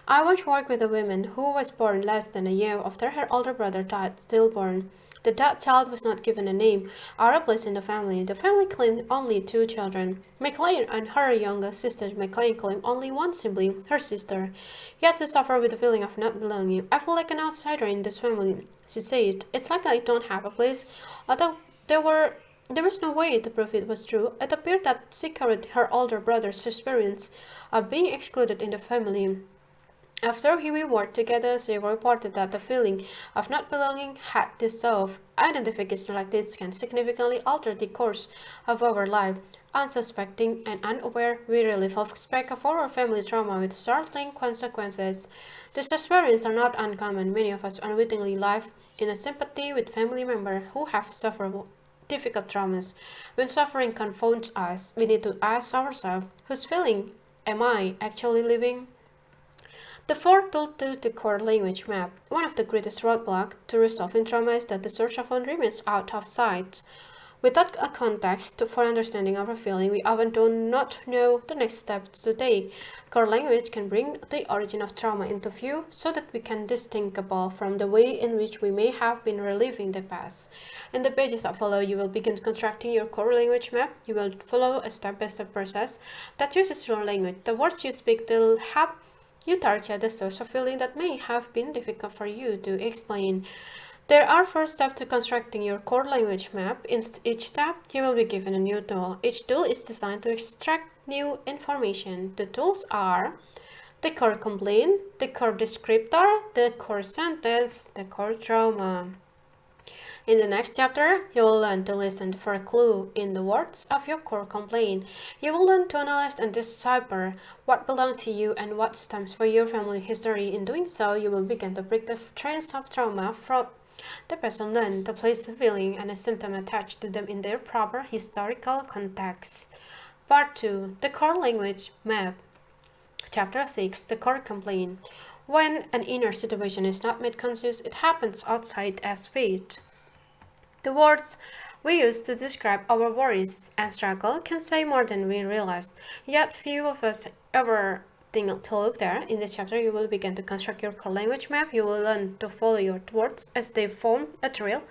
Speaker 1: I once worked with a woman who was born less than a year after her older brother died stillborn. The dead child was not given a name or a place in the family. The family claimed only 2 children. McLean and her younger sister McLean claimed only one sibling, her sister. Yet she suffered with the feeling of not belonging. I feel like an outsider in this family, she said. It's like I don't have a place. Although there was no way to prove it was true. It appeared that she carried her older brother's experience of being excluded in the family. After we worked together, she reported that the feeling of not belonging had dissolved. Identification like this can significantly alter the course of our life. Unsuspecting and unaware, we relive a speck of our family trauma with startling consequences. These experiences are not uncommon. Many of us unwittingly live in a sympathy with family members who have suffered difficult traumas. When suffering confounds us, we need to ask ourselves, whose feeling am I actually living? The fourth tool to the core language map. One of the greatest roadblocks to resolving trauma is that the source often remains out of sight. Without a context for understanding our feeling, we often do not know the next step to take. Core language can bring the origin of trauma into view so that we can distinguish from the way in which we may have been reliving the past. In the pages that follow, you will begin constructing your core language map. You will follow a step-by-step process that uses your language. The words you speak will help you target the source of feeling that may have been difficult for you to explain. There are 4 steps to constructing your core language map. In each step, you will be given a new tool. Each tool is designed to extract new information. The tools are the core complaint, the core descriptor, the core sentence, the core trauma. In the next chapter, you will learn to listen for a clue in the words of your core complaint. You will learn to analyze and decipher what belongs to you and what stems from your family history. In doing so, you will begin to break the trains of trauma from the person, learn to place a feeling and a symptom attached to them in their proper historical context. Part 2. The Core Language Map. Chapter 6. The Core Complaint. When an inner situation is not made conscious, it happens outside as fate. The words we use to describe our worries and struggle can say more than we realize, yet few of us ever think to look there. In this chapter, you will begin to construct your core language map. You will learn to follow your words as they form a trail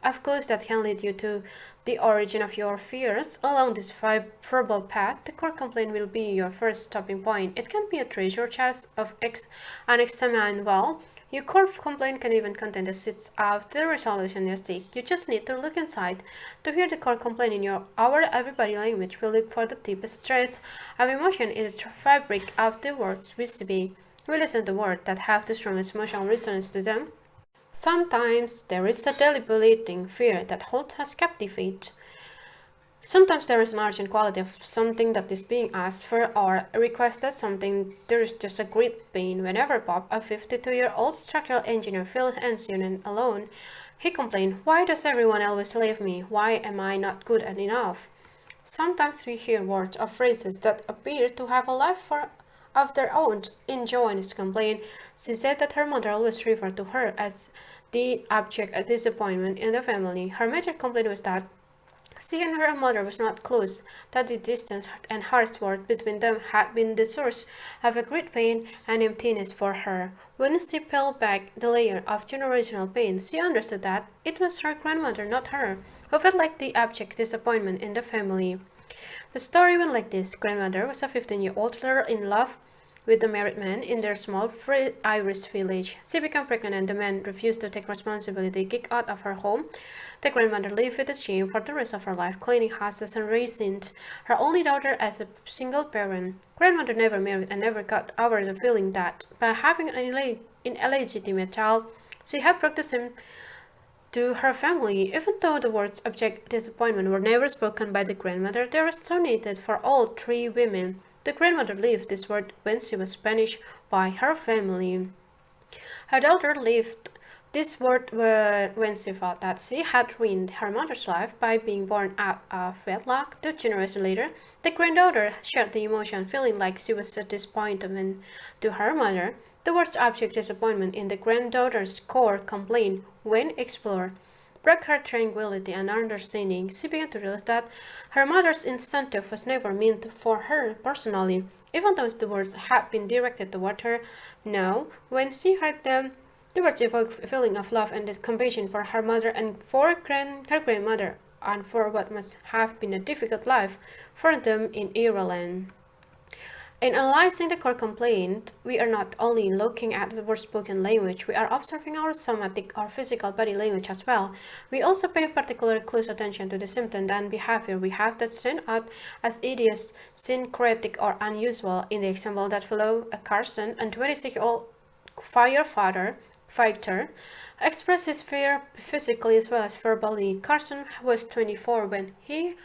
Speaker 1: of clues that can lead you to the origin of your fears. Along this verbal path, the core complaint will be your first stopping point. It can be a treasure chest of unexamined wealth. Your core complaint can even contain the seeds of the resolution you seek. You just need to look inside. To hear the core complaint in our everybody language, we look for the deepest threads of emotion in the fabric of the words we speak. We listen to words that have the strongest emotional resonance to them. Sometimes there is a debilitating fear that holds us captive. Sometimes there is an urgent quality of something that is being asked for or requested something. There is just a great pain. Whenever Bob, a 52-year-old structural engineer, feels anxious and alone, he complains, "Why does everyone always leave me? Why am I not good enough?" Sometimes we hear words or phrases that appear to have a life of their own. In Joanne's complaint, she said that her mother always referred to her as the object of disappointment in the family. Her major complaint was that she and her mother was not close, that the distance and harsh words between them had been the source of a great pain and emptiness for her. When she peeled back the layer of generational pain, she understood that it was her grandmother, not her, who felt like the abject disappointment in the family. The story went like this. Grandmother was a 15-year-old girl in love with a married man in their small free Irish village. She became pregnant and the man refused to take responsibility, kicked out of her home. The grandmother lived with the shame for the rest of her life, cleaning houses and raising her only daughter as a single parent. Grandmother never married and never got over the feeling that, by having an illegitimate child, she had brought the same to her family. Even though the words abject disappointment were never spoken by the grandmother, they resonated for all three women. The grandmother lived this word when she was banished by her family. Her daughter lived this word when she felt that she had ruined her mother's life by being born out of wedlock. 2 generations later, the granddaughter shared the emotion, feeling like she was a disappointment to her mother. The worst object disappointment in the granddaughter's core complaint, when explored, broke her tranquility and understanding. She began to realize that her mother's incentive was never meant for her personally, even though the words had been directed toward her. Now, when she heard them, the words evoked a feeling of love and compassion for her mother and for her grandmother, and for what must have been a difficult life for them in Ireland. In analyzing the core complaint, we are not only looking at the word spoken language, we are observing our somatic or physical body language as well. We also pay particular close attention to the symptom and behavior we have that stand out as idiosyncratic or unusual. In the example that follow, a Carson, a 26-year-old fighter, expressed his fear physically as well as verbally. Carson was 24 when he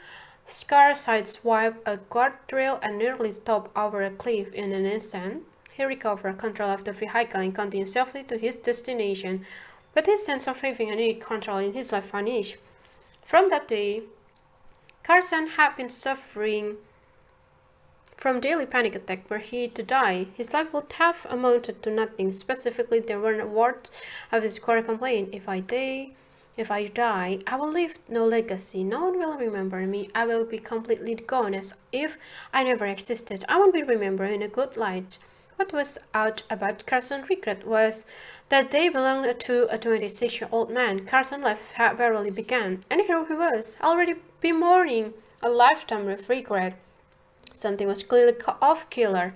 Speaker 1: sideswiped a guardrail and nearly topped over a cliff in an instant. He recovered control of the vehicle and continued safely to his destination, but his sense of having any control in his life vanished. From that day, Carson had been suffering from daily panic attack were he to die. His life would have amounted to nothing. Specifically, there were words of his core complaint: If I die, I will leave no legacy. No one will remember me. I will be completely gone, as if I never existed. I won't be remembered in a good light. What was odd about Carson's regret was that they belonged to a 26-year-old man. Carson's life had barely begun, and here he was, already been mourning a lifetime of regret. Something was clearly off-killer.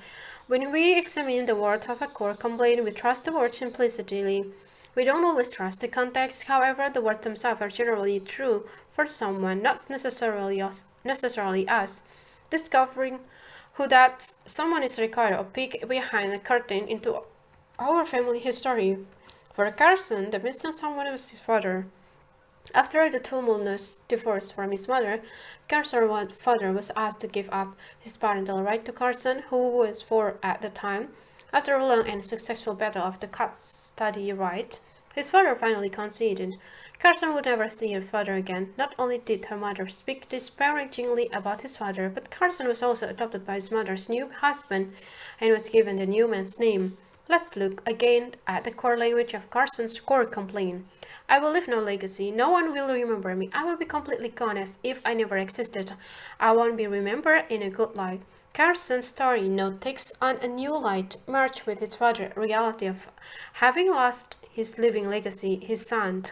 Speaker 1: When we examine the word of a core complaint, we trust the word implicitly. We don't always trust the context. However, the words themselves are generally true for someone, not necessarily us. Discovering who that someone is required a peek behind the curtain into our family history. For Carson, the missing someone was his father. After the tumultuous divorce from his mother, Carson's father was asked to give up his parental right to Carson, who was 4 at the time. After a long and successful battle of the custody right, his father finally conceded. Carson would never see his father again. Not only did her mother speak disparagingly about his father, but Carson was also adopted by his mother's new husband and was given the new man's name. Let's look again at the core language of Carson's core complaint. I will leave no legacy. No one will remember me. I will be completely gone as if I never existed. I won't be remembered in a good light. Carson's story now takes on a new light, merged with his father's reality of having lost his living legacy, his son.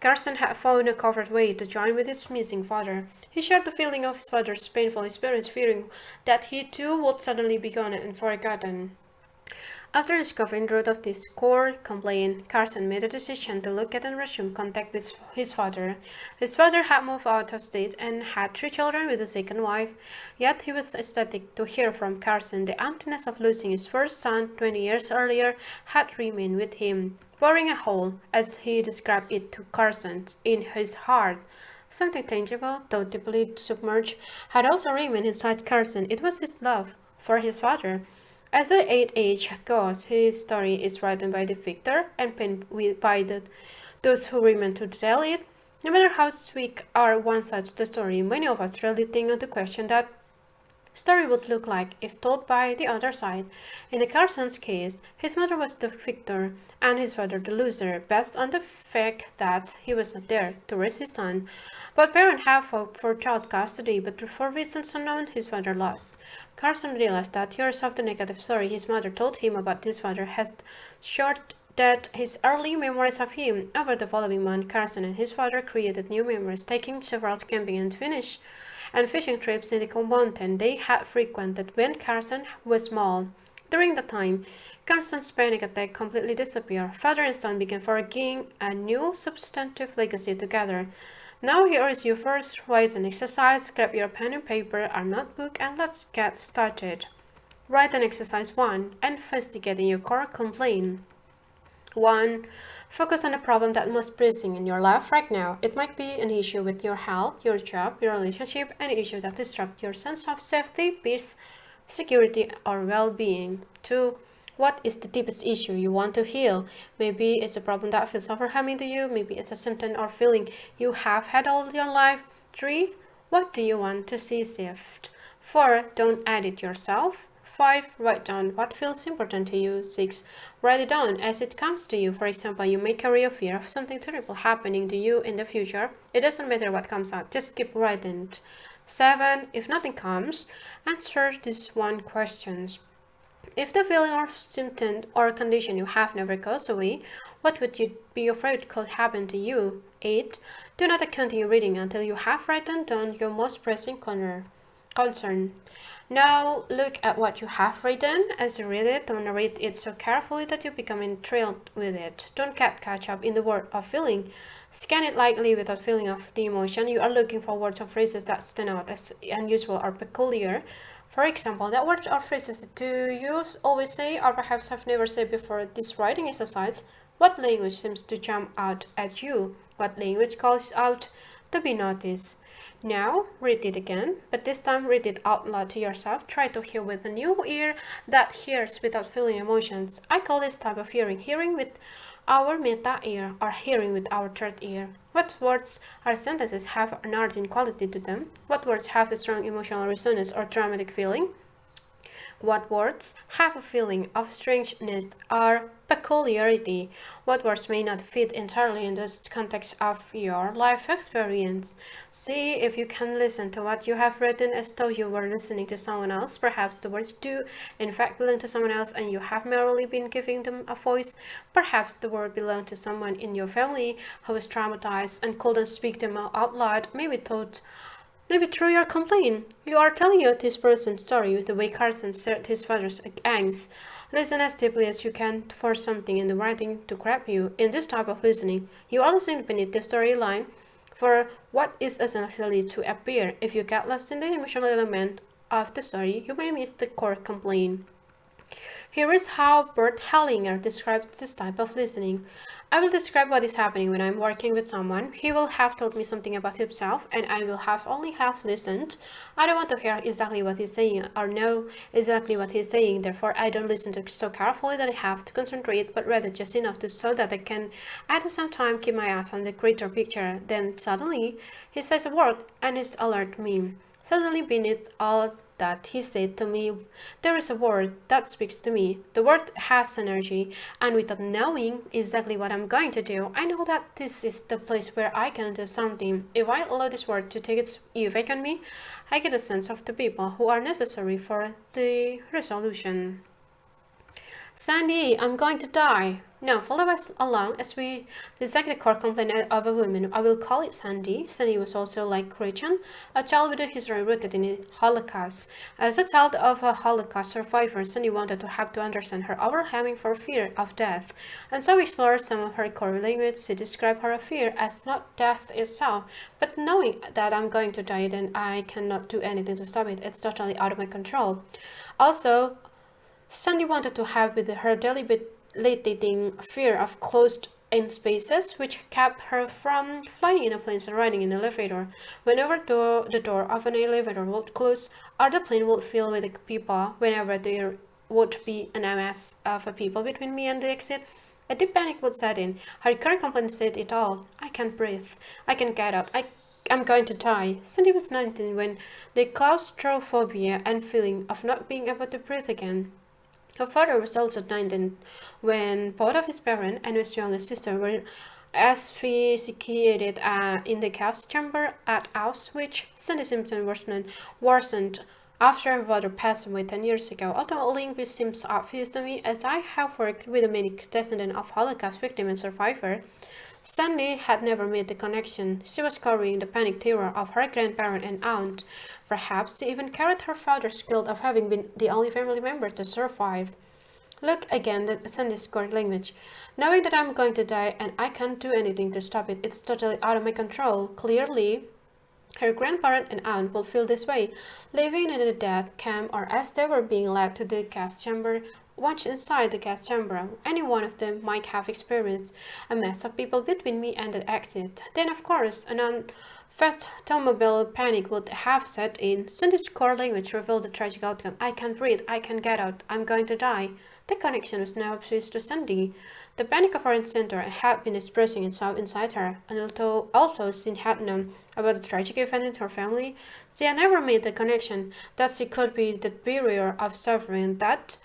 Speaker 1: Carson had found a covert way to join with his missing father. He shared the feeling of his father's painful experience, fearing that he too would suddenly be gone and forgotten. After discovering the root of this core complaint, Carson made a decision to look at and resume contact with his father. His father had moved out of state and had 3 children with a second wife, yet he was ecstatic to hear from Carson. The emptiness of losing his first son 20 years earlier had remained with him, boring a hole, as he described it to Carson, in his heart. Something tangible, though deeply submerged, had also remained inside Carson. It was his love for his father. As the age goes, his story is written by the victor and penned by those who remain to tell it. No matter how sweet or one such the story, many of us really think of the question that story would look like if told by the other side. In the Carson's case, his mother was the victor and his father the loser, based on the fact that he was not there to raise his son. Both parents have hoped for child custody, but for reasons unknown, his father lost. Carson realized that years of the negative story his mother told him about his father had short that his early memories of him. Over the following month, Carson and his father created new memories, taking several camping and fishing trips in the mountain they had frequented when Carson was small. During that time, Carson's panic attack completely disappeared. Father and son began forging a new substantive legacy together. Now here is your first writing exercise. Grab your pen and paper or notebook and let's get started. Writing exercise 1. Investigating your core complaint. 1. Focus on a problem that most pressing in your life right now. It might be an issue with your health, your job, your relationship, an issue that disrupts your sense of safety, peace, security, or well-being. 2. What is the deepest issue you want to heal? Maybe it's a problem that feels overwhelming to you. Maybe it's a symptom or feeling you have had all your life. 3. What do you want to see shift? 4. Don't edit yourself. 5. Write down what feels important to you. 6. Write it down as it comes to you. For example, you may carry a fear of something terrible happening to you in the future. It doesn't matter what comes out, just keep writing it. 7. If nothing comes, answer these 1 questions. If the feeling or symptom or condition you have never goes away, what would you be afraid could happen to you? 8. Do not continue reading until you have written down your most pressing concern. Now look at what you have written. As you read it, don't read it so carefully that you become enthralled with it. Don't get caught up in the word of feeling. Scan it lightly without feeling of the emotion. You are looking for words or phrases that stand out as unusual or peculiar. For example, that words or phrases do you always say or perhaps have never said before this writing exercise? What language seems to jump out at you? What language calls out to be noticed? Now, read it again, but this time read it out loud to yourself. Try to hear with a new ear that hears without feeling emotions. I call this type of hearing with our meta ear, or hearing with our third ear. What words or sentences have an ardent quality to them? What words have a strong emotional resonance or dramatic feeling? What words have a feeling of strangeness or peculiarity? What words may not fit entirely in this context of your life experience? See if you can listen to what you have written as though you were listening to someone else. Perhaps the words do in fact belong to someone else and you have merely been giving them a voice. Perhaps the word belonged to someone in your family who was traumatized and couldn't speak them out loud. Maybe through your complaint, you are telling out this person's story with the way Carson shared his father's angst. Listen as deeply as you can for something in the writing to grab you. In this type of listening, you are listening beneath the storyline for what is essentially to appear. If you get lost in the emotional element of the story, you may miss the core complaint. Here is how Bert Hellinger describes this type of listening. I will describe what is happening when I'm working with someone. He will have told me something about himself, and I will have only half listened. I don't want to hear exactly what he's saying or know exactly what he's saying. Therefore, I don't listen to so carefully that I have to concentrate, but rather just enough to so that I can, at the same time, keep my eyes on the greater picture. Then suddenly, he says a word, and it's alert me. Suddenly, beneath all that he said to me, there is a word that speaks to me. The word has energy, and without knowing exactly what I'm going to do, I know that this is the place where I can do something. If I allow this word to take its effect on me, I get a sense of the people who are necessary for the resolution. Sandy, I'm going to die. Now, follow us along as we dissect the core complaint of a woman. I will call it Sandy. Sandy was also, like Gretchen, a child with a history rooted in the Holocaust. As a child of a Holocaust survivor, Sandy wanted to have to understand her overwhelming for fear of death, and so explored some of her core language. She described her fear as not death itself, but knowing that I'm going to die and I cannot do anything to stop it. It's totally out of my control. Also, Sandy wanted to have with her debilitating fear of closed-in spaces, which kept her from flying in a plane and riding in an elevator. Whenever the door of an elevator would close, or the plane would fill with people, whenever there would be an mass of people between me and the exit, a deep panic would set in. Her current complaint said it all. I can't breathe. I can't get up. I'm going to die. Sandy was 19 when the claustrophobia and feeling of not being able to breathe again. Her father was also 19 when both of his parents and his youngest sister were asphyxiated in the gas chamber at Auschwitz. Sandy's symptoms worsened after her father passed away 10 years ago. Although a link which seems obvious to me, as I have worked with many descendants of Holocaust victims and survivors, Sandy had never made the connection. She was carrying the panic terror of her grandparent and aunt. Perhaps she even carried her father's guilt of having been the only family member to survive. Look again at Sandy's core language. Knowing that I'm going to die and I can't do anything to stop it, it's totally out of my control. Clearly, her grandparent and aunt will feel this way, living in a death camp or as they were being led to the gas chamber. Once inside the gas chamber, any one of them might have experienced a mass of people between me and the exit. Then, of course, an unfathomable panic would have set in. Sandy's core language revealed the tragic outcome. I can't breathe, I can't get out, I'm going to die. The connection was now switched to Sandy. The panic of her center had been expressing itself inside her, and although also she had known about the tragic event in her family, she had never made the connection that she could be the barrier of suffering that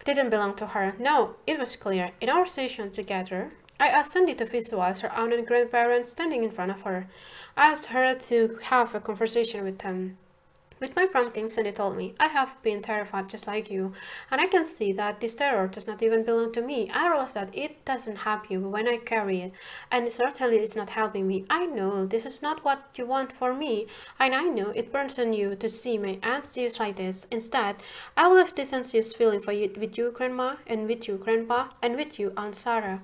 Speaker 1: didn't belong to her. No, it was clear. In our session together, I asked Sandy to visualize her aunt and grandparents standing in front of her. I asked her to have a conversation with them. With my prompting, Sandy told me, I have been terrified just like you, and I can see that this terror does not even belong to me. I realize that it doesn't help you when I carry it, and it certainly is not helping me. I know this is not what you want for me, and I know it burns on you to see my aunt serious like this. Instead, I will have this anxious feeling for you, with you, Grandma, and with you, Grandpa, and with you, Aunt Sarah.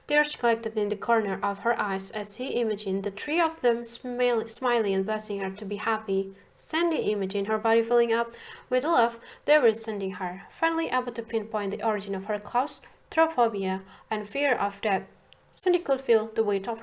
Speaker 1: Tears collected in the corner of her eyes as he imagined the three of them smiling and blessing her to be happy. Sandy imagined her body filling up with the love they were sending her, finally able to pinpoint the origin of her claustrophobia and fear of death. Sandy could feel the weight of